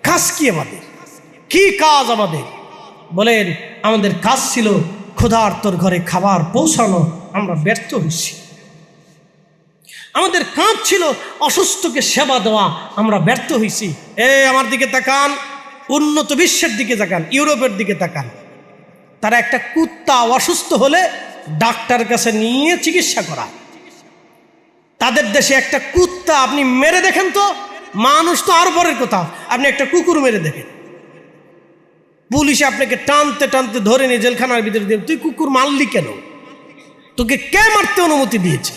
কাজ কি আমাদের? কি কাজ আমাদের? বলেন, আমাদের কাজ ছিল ক্ষুধার্তর ঘরে খাবার পৌঁছানো, আমরা ব্যর্থ হয়েছি। আমাদের কাজ ছিল অসুস্থকে সেবা দেওয়া, আমরা ব্যর্থ হয়েছি। আমার দিকে তাকান, উন্নত বিশ্বের দিকে তাকান, ইউরোপের দিকে তাকান। তারা একটা কুত্তা অসুস্থ হলে ডাক্তার কাছে নিয়ে চিকিৎসা করায়। তাদের দেশে একটা কুত্তা আপনি মেরে দেখেন তো, মানুষ তো আরো পরের কথা, আপনি একটা কুকুর মেরে দেখেন, পুলিশে আপনাকে টানতে টানতে ধরে নিয়ে জেলখানার ভিতরে দিয়ে, তুই কুকুর মারলি কেন? তোকে কে মারতে অনুমতি দিয়েছে?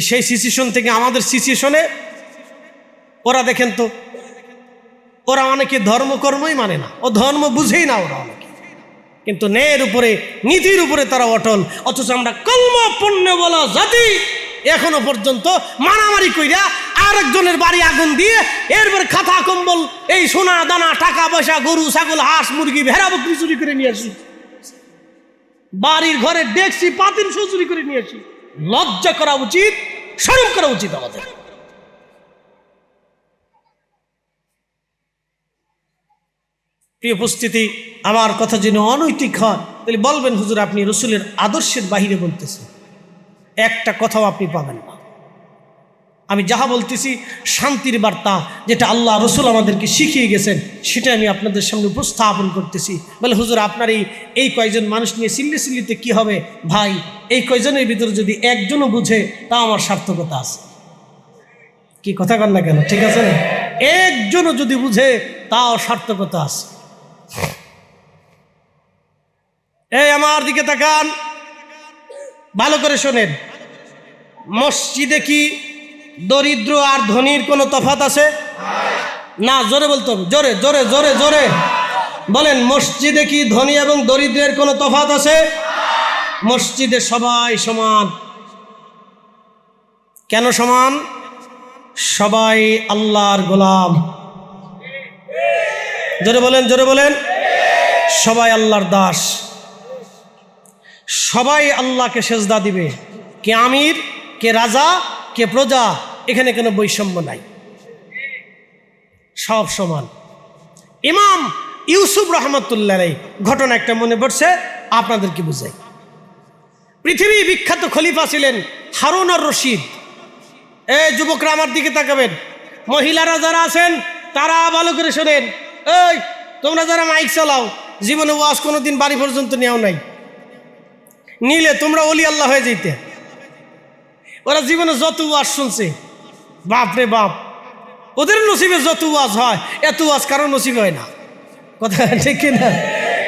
সেই সিচুয়েশন থেকে আমাদের সিচুয়েশনে ওরা দেখেন তো, ওরা অনেকে ধর্মকর্মই মানে না, ও ধর্ম বুঝেই না ওরা অনেকে, কিন্তু ন্যায়ের উপরে, নীতির উপরে তারা অটল। অথচ আমরা কলমাপন্ন বলা জাতি এখনো পর্যন্ত মারামারি কইরা আরেকজনের বাড়ি আগুন দিয়ে এরপর খাতা কম্বল, এই সোনা দানা, টাকা পয়সা, গরু ছাগল, হাঁস মুরগি, ভেড়া বকরি চুরি করে নিয়ে আসি, বাড়ির ঘরে ডেকসি পাতিল চুরি করে নিয়ে আসি। লজ্জা করা উচিত, শরম করা উচিত আমাদের। প্রিয় উপস্থিতি, আমার কথা যেন অনৈতিক হয় তাহলে বলবেন, হুজুর আপনি রসুলের আদর্শের বাহিরে বলতেছেন। একটা কথাও আপনি পাবেন না। আমি যাহা বলতেছি শান্তির বার্তা, যেটা আল্লাহ রসুল আমাদেরকে শিখিয়ে গেছেন, সেটা আমি আপনাদের সামনে উপস্থাপন করতেছি। বলে হুজুর আপনার এই কয়জন মানুষ নিয়ে সিল্লিতে কি হবে? ভাই, এই কয়জনের ভিতরে যদি একজনও বুঝে তা আমার সার্থকতা আছে। কি কথা কন না কেন? ঠিক আছে না? একজনও যদি বুঝে তাও সার্থকতা আছে। এই আমার দিকে তাকান, ভালো করে শোনেন। মসজিদে কি দরিদ্র আর ধনীর কোনো তফাৎ আছে? না, জোরে বলতে হবে, জোরে জোরে জোরে জোরে বলেন। মসজিদে কি ধনী এবং দরিদ্রের কোনো তফাৎ আছে? মসজিদে সবাই সমান। কেন সমান? সবাই আল্লাহর গোলাম। জোরে বলেন, জোরে বলেন। সবাই আল্লাহর দাস, সবাই আল্লাহকে সেজদা দিবে। কে আমির, কে রাজা, কে প্রজা, এখানে কোনো বৈষম্য নাই, সব সমান। ইমাম ইউসুফ রহমতুল্লাহ আলাইহি ঘটনা একটা মনে পড়ছে, আপনাদেরকে বুঝাই। পৃথিবী বিখ্যাত খলিফা ছিলেন হারুন আর রশিদ। এই যুবকরা আমার দিকে তাকাবেন, মহিলারা যারা আছেন তারা ভালো করে শোনেন। এই তোমরা যারা মাইক চালাও, জীবনে ওয়াজ কোনোদিন বাড়ি পর্যন্ত নেও নাই, নিলে তোমরা ওলি আল্লাহ হয়ে যেতে। ওরা জীবনে যত ওয়াজ শুনছে, বাপ রে বাপ, ওদের নসিবে যত ওয়াজ হয় এত ওয়াজ কারো নসিবে হয় না। কথা ঠিক না?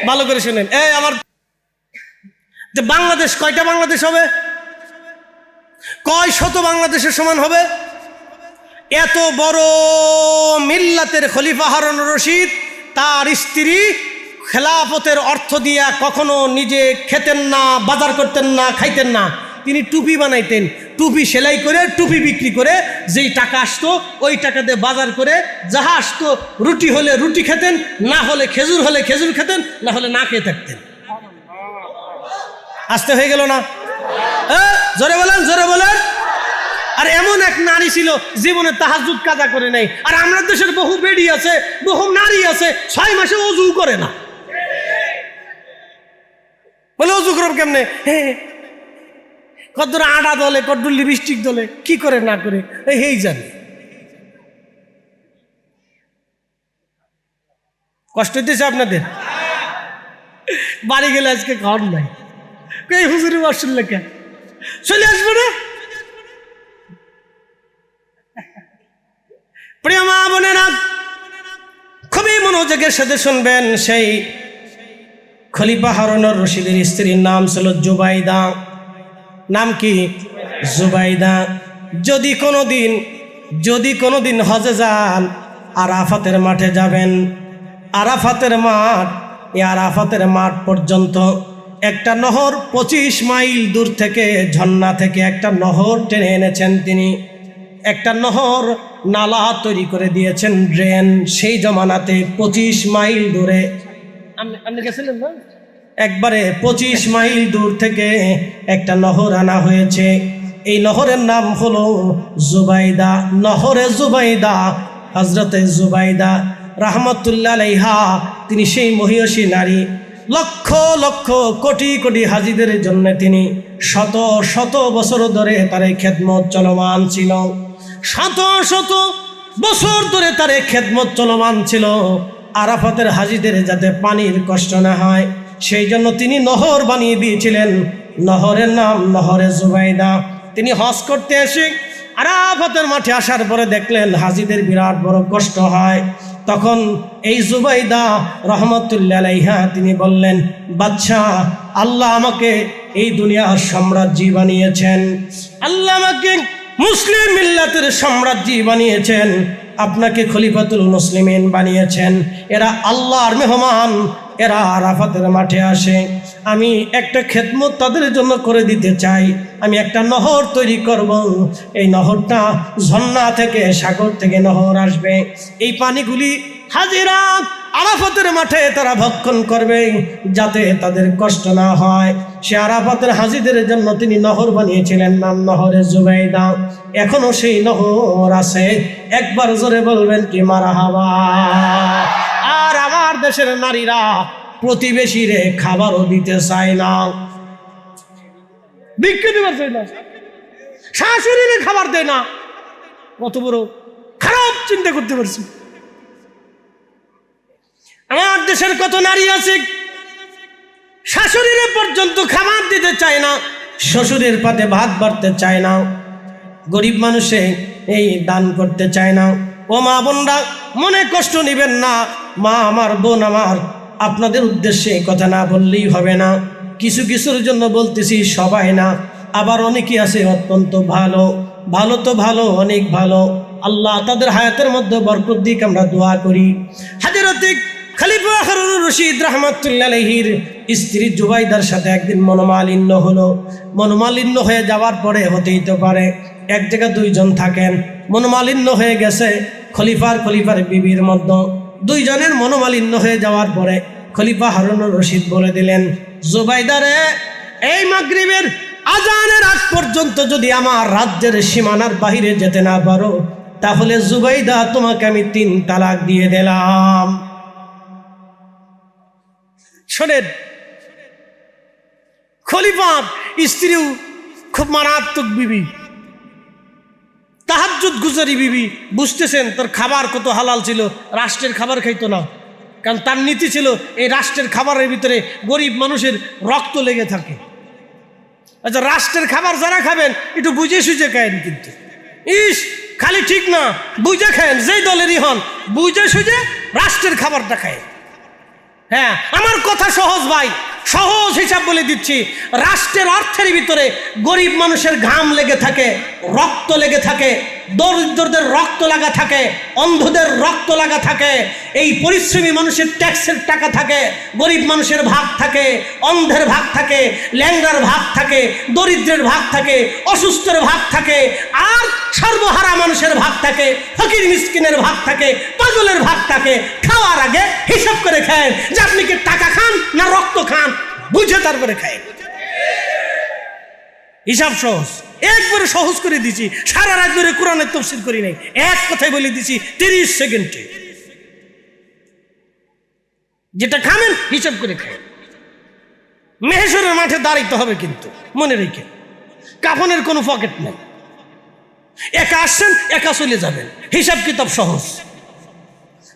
ভালো করে শোনেন। এই আমার বাংলাদেশ কয়টা বাংলাদেশ হবে? কয় শত বাংলাদেশের সমান হবে? এত বড় মিল্লাতের খলিফা হারুন রশিদ, তার স্ত্রী খেলাফতের অর্থ দিয়া কখনো নিজে খেতেন না, বাজার করতেন না, খাইতেন না। তিনি টুপি বানাইতেন, টুপি সেলাই করে, টুপি বিক্রি করে যেই টাকা আসতো ওই টাকা দিয়ে বাজার করে যাহা আসতো, রুটি হলে রুটি খেতেন, না হলে খেজুর হলে খেজুর খেতেন, না হলে না খেয়ে থাকতেন। আসতে হয়ে গেল না? জোরে বলেন, জোরে বলেন। আর এমন এক নারী ছিল জীবনে তাহাজ্জুদ কাজা করে নাই। আর আমরা দেশের বহু বেডি আছে, বহু নারী আছে 6 মাসে অজু করে না। বলে অজু করব কেমনে? কদ্দুর আটা দলে, কদ্দুর লিপস্টিক দলে, কি করে না করে এই জানে। কষ্ট হইতেছে আপনাদের? বাড়ি গেলে আজকে খাওয়ার নাই, এই হুজুরি বসুন লেখা চলে আসবো না। প্রিয় মা বোনেরা, খুবই মনোযোগের সাথে শুনবেন। সেই খলিফা হারুন রশিদের স্ত্রীর নাম ছিল জুবাইদা। নাম কি? জুবাইদা। যদি কোনোদিন হজে যান, আরাফাতের মাঠে যাবেন। আরাফাতের মাঠ, এই আরাফাতের মাঠ পর্যন্ত একটা নহর 25 মাইল দূর থেকে, ঝর্ণা থেকে একটা নহর টেনে এনেছেন তিনি। একটা নহর নালা তৈরি করে দিয়েছেন, ড্রেন। সেই জমানাতে 25 মাইল দূরে, আপনি গেছিলেন না? একবারে 25 মাইল দূর থেকে একটা নহর আনা হয়েছে। এই নহরের নাম হলো জুবাইদা, নহরে জুবাইদা। হযরতে জুবাইদা রাহমাতুল্লাহ আলাইহা, তিনি সেই মহিয়সী নারী। লক্ষ লক্ষ কোটি কোটি হাজিদের জন্য তিনি শত শত বছর ধরে তার খেদমত চলমান ছিল। শত শত বছর ধরে তার খেদমত চলমান ছিল। আরাফাতের হাজিদের যাতে পানির কষ্ট না হয়, সেই জন্য তিনি নহর বানিয়ে দিয়েছিলেন। নহরের নাম নহরে জুবাইদা। তিনি হজ করতে এসে আরাফাতের মাঠে আসার পরে দেখলেন হাজিদের বিরাট বড় কষ্ট হয়। তখন এই জুবাইদা রহমতুল্লাহ আলাইহা তিনি বললেন, বাদশা, আল্লাহ আমাকে এই দুনিয়ার সাম্রাজ্যী বানিয়েছেন, আল্লাহ আমাকে মুসলিম মিল্লাতের সাম্রাজ্যী বানিয়েছেন, আপনাকে খলিফাতুল মুসলিমিন বানিয়েছেন। এরা আল্লাহর মেহমান, এরা আরাফাতের মাঠে আসে। আমি একটা খেদমত তাদের জন্য করে দিতে চাই। আমি একটা নহর তৈরি করব। এই নহরটা ঝর্ণা থেকে, সাগর থেকে নহর আসবে। এই পানিগুলি হাজিরা আরাফাতের মাঠে তারা ভক্ষণ করবে, যাতে তাদের কষ্ট না হয়। সে আরাফাতের হাজিদের জন্য তিনি নহর বানিয়েছিলেন, নাম নহরে জুবাইদা। এখনো সেই নহর আছে। একবার জোরে বলবেন কি মারহাবা। আর আমার দেশের নারীরা প্রতিবেশীরে খাবারও দিতে চায় না, বিক্রি দিতে চায় না, শাশুড়িরে খাবার দেয় না। কত বড় খারাপ চিন্তা করতে পারছি। আমার দেশের কত নারী আছে শাশুড়িরে পর্যন্ত খাবার দিতে চায় না, শ্বশুরের পাতে ভাত বাড়তে চায় না, গরিব মানুষে এই দান করতে চায় না। ও মা বোনরা, মনে কষ্ট নেবেন না। মা আমার, বোন আমার, আপনাদের উদ্দেশ্যে এই কথা না বললেই হবে না। কিছু কিছুর জন্য বলতেছি, সবাই না। আবার অনেকেই আছে অত্যন্ত ভালো, ভালো তো ভালো, অনেক ভালো। আল্লাহ তাদের হায়াতের মধ্যে বরকত দিক, আমরা দোয়া করি। হযরত খলিফা হারুনুর রশিদ রাহমাতুল্লাহ আলাইহির স্ত্রী জুবাইদার সাথে একদিন মনোমালিন্য হলো। মনোমালিন্য হয়ে যাওয়ার পরে হতেই তো পারে এক জায়গায় দুইজন থাকেন, মনোমালিন্য হয়ে গেছে খলিফার বিবির মধ্যে। দুইজনের মনোমালিন্য হয়ে যাওয়ার পরে খলিফা হারুনুর রশিদ বলে দিলেন, জুবাইদারে, এই মাগরিবের আজানের আগ পর্যন্ত যদি আমার রাজ্যের সীমানার বাহিরে যেতে না পারো, তাহলে জুবাইদা তোমাকে আমি 3 তালাক দিয়ে দিলাম। শোনেন, খলিফার স্ত্রীও খুব মারাত্মক বিবি, তাহাজ্জুদ গুজারি বিবি। বুঝতেছেন তোর খাবার কত হালাল ছিল, রাষ্ট্রের খাবার খাইতো না, কারণ তার নীতি ছিল এই রাষ্ট্রের খাবারের ভিতরে গরিব মানুষের রক্ত লেগে থাকে। আচ্ছা, রাষ্ট্রের খাবার যারা খাবেন একটু বুঝে সুঝে খায়েন, কিন্তু খালি ঠিক না, বুঝে খায়েন, যেই দলেরই হন বুঝে সুঝে রাষ্ট্রের খাবারটা খায়। হ্যাঁ, আমার কথা সহজ ভাই, সহজ হিসাব বলে দিচ্ছি। রাষ্ট্রের অর্থের ভিতরে গরিব মানুষের ঘাম লেগে থাকে, রক্ত লেগে থাকে, দরিদ্রদের রক্ত লাগা থাকে, অন্ধদের রক্ত লাগা থাকে, এই পরিশ্রমী মানুষের ট্যাক্সের টাকা থাকে, গরিব মানুষের ভাগ থাকে, অন্ধের ভাগ থাকে, ল্যাংড়ার ভাগ থাকে, দরিদ্রের ভাগ থাকে, অসুস্থের ভাগ থাকে, আর সর্বহারা মানুষের ভাগ থাকে, ফকির মিসকিনের ভাগ থাকে, পাগলের ভাগ থাকে। খাওয়ার আগে হিসাব করে খায় যে আপনি কি টাকা খান না রক্ত খান, বুঝে তারপরে খায়। হিসাব সহজ, একবারে সহজ করে দিছি। সারা রাত ধরে কোরআনের তাফসীর করি নাই, এক কথাই বলে দিছি 30 সেকেন্ডে। যেটা খাবেন হিসাব করে খায়। মেহেশরের মাঠে দাঁড়াইতে হবে, কিন্তু মনে রেখে কাফনের কোনো পকেট নেই। একা আসছেন, একা চলে যাবেন, হিসাব কিতাব সহজ।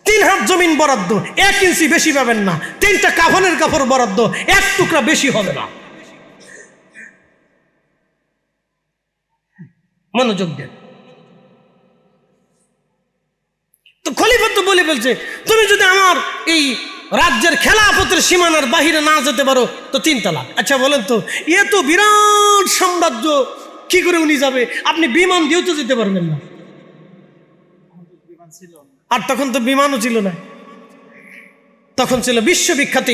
3 হাত জমিন বরাদ্দ, 1 ইঞ্চি বেশি পাবেন না। 3টা কাফনের কাপড় বরাদ্দ, 1 টুকরা বেশি হবে না। মনোযোগ দেন। তো খলিফা তো বলে ফেলছে, তুমি যদি আমার এই রাজ্যের খেলাফতের সীমানার বাহিরে না যেতে পারো তো 3 তালাক। আচ্ছা বলেন তো, এ তো বিরাট সাম্রাজ্য, কি করে উনি যাবে? আপনি বিমান দিয়েও তো যেতে পারবেন না। আর তখন তো বিমানও ছিল না, তখন ছিল বিশ্ববিখ্যাত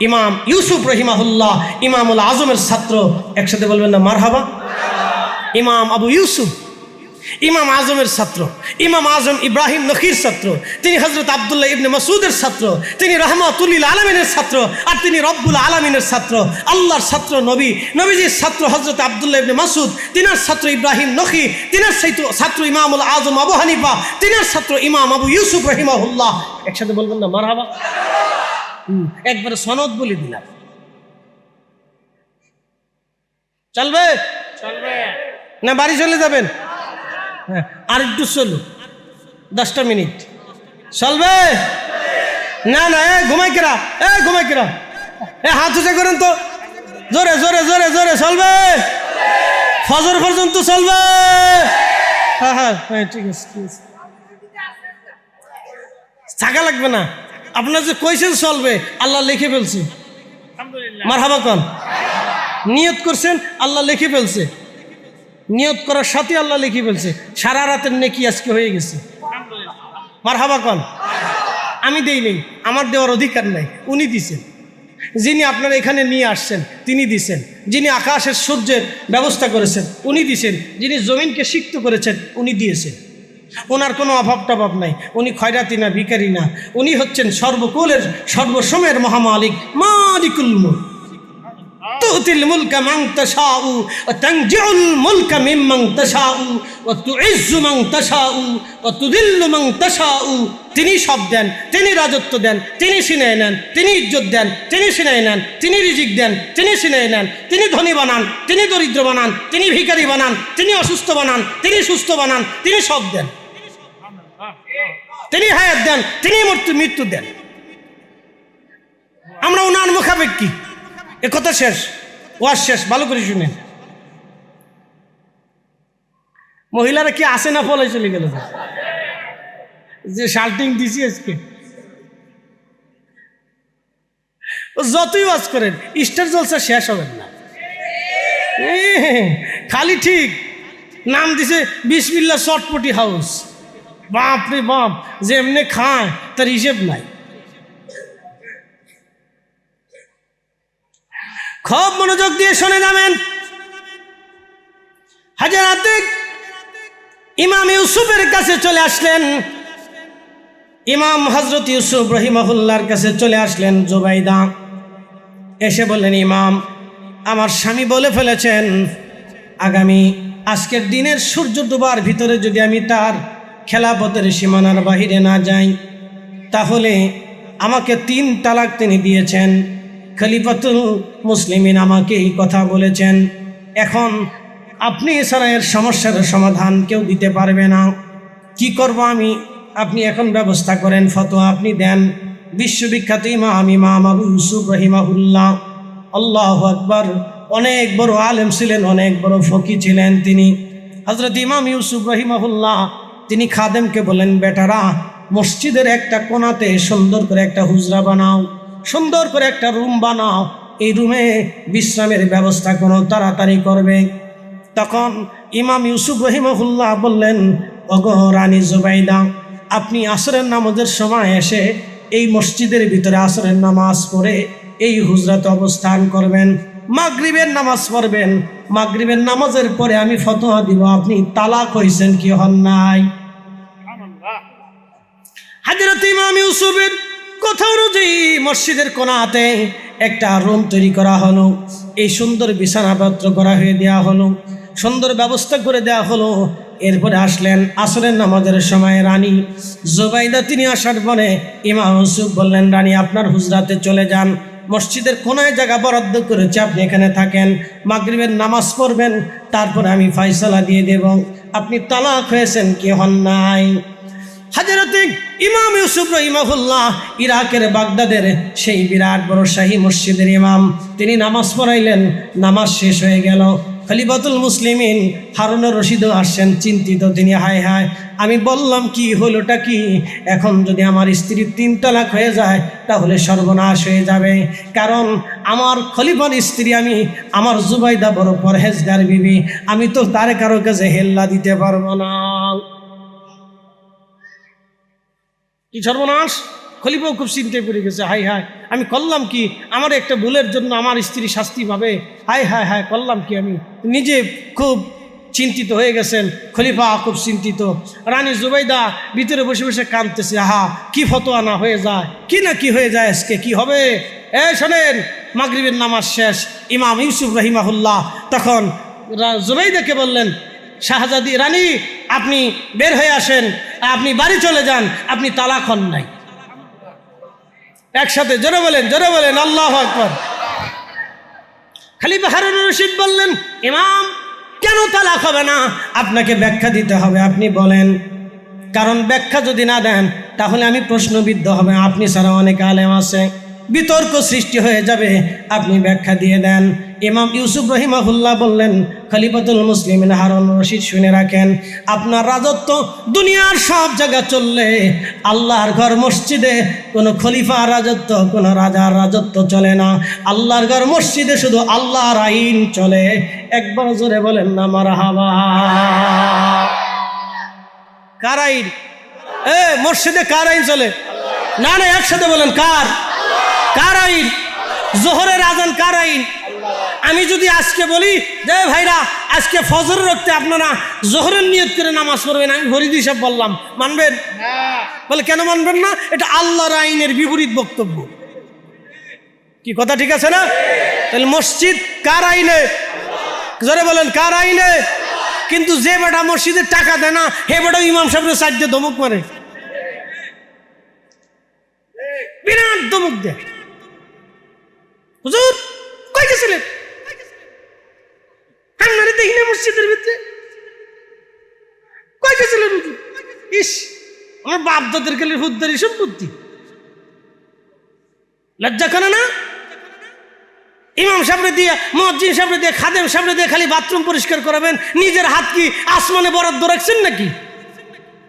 ইমাম ইউসুফ রহিমাহুল্লাহ, ইমামুল আজমের ছাত্র। একসাথে বলবেন না মারহাবা? ইমাম আবু ইউসুফ ইমাম আজমের ছাত্র, ইমাম আজম ইব্রাহিম নখীর ছাত্র, তিনি হযরত আব্দুল্লাহ ইবনে মাসউদের ছাত্র, তিনি রাহমাতুল লিল আলামিনের ছাত্র, আর তিনি রব্বুল আলামিনের ছাত্র, আল্লাহর ছাত্র, নবীজির ছাত্র হযরত আব্দুল্লাহ ইবনে মাসউদ, তিনার ছাত্র ইব্রাহিম নখী, তিনার ছাত্র ইমামুল আজম আবু হানিফা, তিনার ছাত্র ইমাম আবু ইউসুফ রহিমাহুল্লাহ। একসাথে বলবেন না মারহাবা? একবারে সনদ বলে দিলাম। চলবে? চলবে না বাড়ি চলে যাবেন? হ্যাঁ, আর একটু চলো, 10টা মিনিট চলবে না? না ঘুমাই কেরা, হাত উঁচা করেন তো, জোরে জোরে জোরে জোরে। চলবে? ফজর পর্যন্ত চলবে? হ্যাঁ হ্যাঁ হ্যাঁ, ঠিক আছে ঠিক আছে, থাকা লাগবে না। আপনার যে কইছেন চলবে, আল্লাহ লিখে ফেলছে। মারহাবা কোন? নিয়ত করছেন, আল্লাহ লিখে ফেলছে। নিয়ত করার সাথে আল্লাহ লিখে ফেলছে। সারা রাতের নেকি আজকে হয়ে গেছে। মারহাবা কোন? আমি দেই নেই, আমার দেওয়ার অধিকার নাই, উনি দিছেন। যিনি আপনারা এখানে নিয়ে আসছেন তিনি দিছেন। যিনি আকাশের সূর্যের ব্যবস্থা করেছেন উনি দিছেন। যিনি জমিনকে সিক্ত করেছেন উনি দিয়েছেন। ওনার কোনো অভাব টভাব নাই। উনি খয়রাতি না, ভিখারি না। উনি হচ্ছেন সর্বকুলের সর্বসময়ের মহামালিক, মালিকুল মুলক। তুতিল মুলকা মান তাশাউ ওয়া তানজিউল মুলকা মিম্মান তাশাউ ওয়া তুইজ্জু মান তাশাউ ওয়া তুযিল্লু মান তাশাউ। তিনি সব দেন, তিনি রাজত্ব দেন, তিনি ছিনিয়ে নেন, তিনি ইজ্জত দেন, তিনি ছিনিয়ে নেন, তিনি রিজিক দেন, তিনি ছিনিয়ে নেন, তিনি ধনী বানান, তিনি দরিদ্র বানান, তিনি ভিখারি বানান, তিনি অসুস্থ বানান, তিনি সুস্থ বানান, তিনি সব দেন, তিনি হায়াত দেন, তিনি মৃত্যু দেন। আমরা ওনার মুখাপেক্ষী। এ কথা শেষ, ওয়াজ শেষ, ভালো করে শুনেন। মহিলারা কি আসে না ফলে চলে গেল যে শাল্টিং দিছি আজকে। যতই ওয়াজ করেন স্টার জলসা শেষ হবেন না। খালি ঠিক নাম দিছে বিসমিল্লাহ চটপটি হাউস। বাপ রে বাপ, যে এমনি খায় তার হিসেব নাই। খুব মনোযোগ দিয়ে শুনে যাবেন। হাজরাত ইমাম ইউসুফের কাছে চলে আসলেন। ইমাম হযরত ইউসুফ রাহিমাহুল্লাহর কাছে চলে আসলেন জুবাইদা। এসে বললেন, ইমাম, আমার স্বামী বলে ফেলেছেন আগামী আজকের দিনের সূর্য ডোবার ভিতরে যদি আমি তার খেলাফতের সীমানার বাহিরে না যাই তাহলে আমাকে 3 তালাক তিনি দিয়েছেন। খলিফাতুল মুসলিমিন আমাকে এই কথা বলেছেন। এখন আপনি এছাড়া এর সমস্যার সমাধান কেউ দিতে পারবে না। কি করব আমি? আপনি এখন ব্যবস্থা করেন, ফতোয়া আপনি দেন। বিশ্ববিখ্যাত ইমাম আবু ইউসুফ রাহিমাহুল্লাহ, আল্লাহু আকবার, অনেক বড় আলেম ছিলেন, অনেক বড় ফকি ছিলেন তিনি। হযরত ইমাম ইউসুফ রাহিমাহুল্লাহ তিনি খাদেমকে বলেন, বেটারা মসজিদের একটা কোণাতে সুন্দর করে একটা হুজরা বানাও, সুন্দর করে একটা রুম বানাও, এই রুমে বিশ্রামের ব্যবস্থা করো, তাড়াতাড়ি করবে। তখন ইমাম ইউসুফ রাহিমাহুল্লাহ বললেন, ওগো রানী জুবাইদা, আপনি আসরের নামাজের সময় এসে এই মসজিদের ভিতরে আসরের নামাজ পড়ে এই হুজরাতে অবস্থান করবেন, মাগরিবের নামাজ পড়বেন। মাগরিবের নামাজের পরে আমি ফতোয়া দিব আপনি তালাক হয়েছেন কি হন নাই। হযরত ইমাম ইউসুফের কথা অনুযায়ী মসজিদের কোণাতে একটা রুম তৈরি করা হলো, এই সুন্দর বিছানাপত্র করা হয়ে দেওয়া হলো, সুন্দর ব্যবস্থা করে দেওয়া হলো। এরপরে আসলেন আসরের নামাজের সময় রানী জুবাইদা। তিনি আসার পরে ইমাম ইউসুফ বললেন, রানী আপনার হুজরাতে চলে যান, মসজিদের কোনায় জায়গা বরাদ্দ করেছে, আপনি এখানে থাকেন, মাগরিবের নামাজ পড়বেন, তারপরে আমি ফয়সালা দিয়ে দেব আপনি তালাক হয়েছেন কি হন নাই। হযরত ইমাম ইউসুফ রাহিমাহুল্লাহ ইরাকের বাগদাদের সেই বিরাট বড় শাহী মসজিদের ইমাম, তিনি নামাজ পড়াইলেন। নামাজ শেষ হয়ে গেল। খলিফাতুল মুসলিমিন হারুনুর রশিদও আসছেন, চিন্তিত তিনি। হায় হায়, আমি বললাম কি হলোটা কি? এখন যদি আমার স্ত্রীর 3 তালাক হয়ে যায় তাহলে সর্বনাশ হয়ে যাবে। কারণ আমার খলিফার স্ত্রী, আমি আমার জুবাইদা বড় পরহেজগার বিবি, আমি তো তার কারো কাছে হেল্লা দিতে পারবো না। কি সর্বনাশ! খলিফাও খুব চিন্তায় পড়ে গেছে। হাই হায়, আমি করলাম কি? আমার একটা ভুলের জন্য আমার স্ত্রী শাস্তি পাবে। হায় হায় হায়, করলাম কি আমি? নিজে খুব চিন্তিত হয়ে গেছেন। খলিফা খুব চিন্তিত। রানী জুবাইদা ভিতরে বসে বসে কাঁদতেছে। আহা, কি ফতোয়া না হয়ে যায়, কি না কি হয়ে যায়, আজকে কি হবে? শোনেন, মাগরিবের নামাজ শেষ। ইমাম ইউসুফ রাহিমাহুল্লাহ তখন জুবাইদাকে বললেন, শাহজাদি রানী, আপনি বের হয়ে আসেন, আপনি বাড়ি চলে যান, আপনি তালাক হন নাই। একসাথে জোরে বলেন আল্লাহু আকবার। খলিফা হারুনুর রশিদ বললেন, ইমাম, কেন তালাক হবে না? আপনাকে ব্যাখ্যা দিতে হবে, আপনি বলেন। কারণ ব্যাখ্যা যদি না দেন তাহলে আমি প্রশ্নবিদ্ধ হবে, আপনি ছাড়া অনেক আলেম আছে, বিতর্ক সৃষ্টি হয়ে যাবে, আপনি ব্যাখ্যা দিয়ে দেন। ইমাম ইউসুফ রাহিমাহুল্লাহ বললেন, খলিফাতুল মুসলিমিন হারুনুর রশিদ, শুনে রাখেন, আপনার রাজত্ব দুনিয়ার সব জায়গা চললে আল্লাহর ঘর মসজিদে কোনো খলিফার রাজত্ব, কোনো রাজার রাজত্ব চলে না। আল্লাহর ঘর মসজিদে শুধু আল্লাহর আইন চলে। একবার জোরে বলেন না মারহাবা। কার আইন? মসজিদে কার আইন চলে? না না, একসাথে বলেন, কার আইন? জোহরের আজান কার আইন? আমি যদি আজকে বলি যে ভাইরা আজকে ফজর রক্তে আপনারা জোহরের নিয়ত করে নামাজ পড়বেন, আমি ফরিদ হিসাব বললাম, মানবেন? বলে কেন মানবেন না? এটা আল্লাহর আইনের বিপরীত বক্তব্য। কি কথা ঠিক আছে না? মসজিদ কার আইনে? জোরে বলেন, কার আইনে? কিন্তু যে বেটা মসজিদের টাকা দেয় না, হে বেটা ইমাম সাহেবের সাইড দিয়ে ধমক মারে, বিরাট ধমক দেয়। হুজুর কই গেছিলেন? আপনারে দেখি না মসজিদের ভিতরে, কই গেছিলেন হুজুর? ইস, আমার বাপ দাদের গেলে হুদ্দারি সম্পত্তি, লজ্জা করে না? ইমাম সামনে দিয়ে, মুয়াজ্জিন সামনে দিয়ে, খাদেম সামনে দিয়ে খালি বাথরুম পরিষ্কার করাবেন, নিজের হাত কি আসমানে বরাদ্দ রাখছেন নাকি?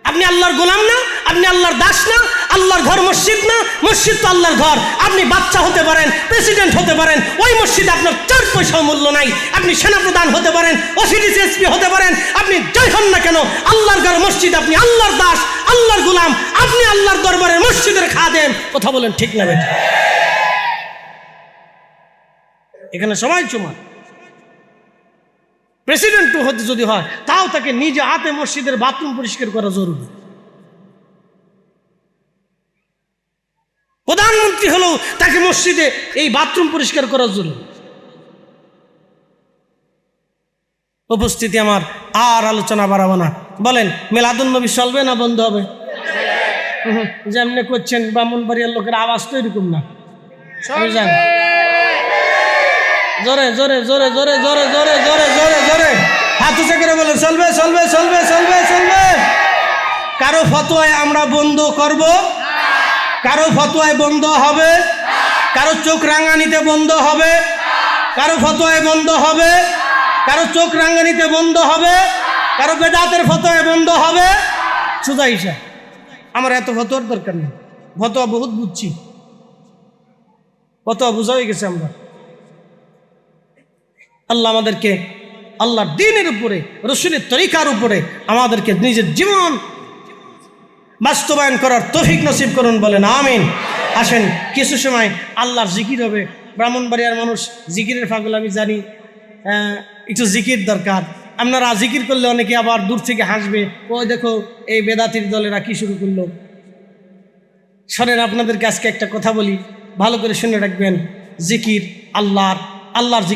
আপনি আল্লাহর গোলাম না? আপনি আল্লাহর দাস না? আল্লাহর ঘর মসজিদ না? মসজিদ তো আল্লাহর ঘর। আপনি বাচ্চা হতে পারেন, প্রেসিডেন্ট হতে পারেন, ওই মসজিদে আপনার 4 পয়সাও মূল্য নাই। আপনি সেনাপ্রধান হতে পারেন, ওসিডিসি এসপি হতে পারেন, আপনি জয় হন না কেন, আল্লাহর ঘর মসজিদ, আপনি আল্লাহর দাস, আল্লাহর গোলাম, আপনি আল্লাহর দরবারের মসজিদের খাদেম। কথা বলেন ঠিক না বেটা? এখানে সবাই সমান। প্রেসিডেন্ট হতে যদি হয়, তাও তাকে নিজে হাতে মসজিদের বাথরুম পরিষ্কার করা জরুরি। প্রধানমন্ত্রী হলেও তাকে মসজিদে এই বাথরুম পরিষ্কার করা জরুরি। উপস্থিতি আমার, আর আলোচনা বাড়াবো না। বলেন, মিলাদুন নবী চলবে না বন্ধ হবে? যেমনি করছেন ব্রাহ্মণবাড়িয়ার লোকের আওয়াজ তো এরকম না। জোরে জোরে জোরে জোরে জোরে জোরে জোরে জোরে জোরে হাত উঁচু করে বলে, চলবে চলবে চলবে চলবে চলবে। কারো ফতোয়ায় আমরা বন্ধ করব, কারো ফতোয়ায় বন্ধ হবে, কারো চোখ রাঙানিতে বন্ধ হবে, কারো ফতোয়ায় বন্ধ হবে, কারো চোখ রাঙানিতে বন্ধ হবে, কারো বেদাতের ফতোয়ায় বন্ধ হবে। সুজা হিসাব, আমার এত ফতোয়ার দরকার নেই। ফতোয়া বহুত বুঝছি, ফতোয়া বোঝা হয়ে গেছে আমরা। আল্লাহ আমাদেরকে আল্লাহর দ্বীনের উপরে, রসুলের তরিকার উপরে আমাদেরকে নিজের জীবন বাস্তবায়ন করার তৌফিক নসিব করুন, বলেন আমিন। আসেন, কিছু সময় আল্লাহর জিকির হবে। ব্রাহ্মণবাড়িয়ার মানুষ জিকিরের পাগল, আমি জানি, একটু জিকির দরকার। আপনারা জিকির করলে অনেকে আবার দূর থেকে হাসবে, ওই দেখো এই বেদাতির দলেরা কি শুরু করলো। শোনেন, আপনাদেরকে আজকে একটা কথা বলি, ভালো করে শুনে রাখবেন। জিকির আল্লাহর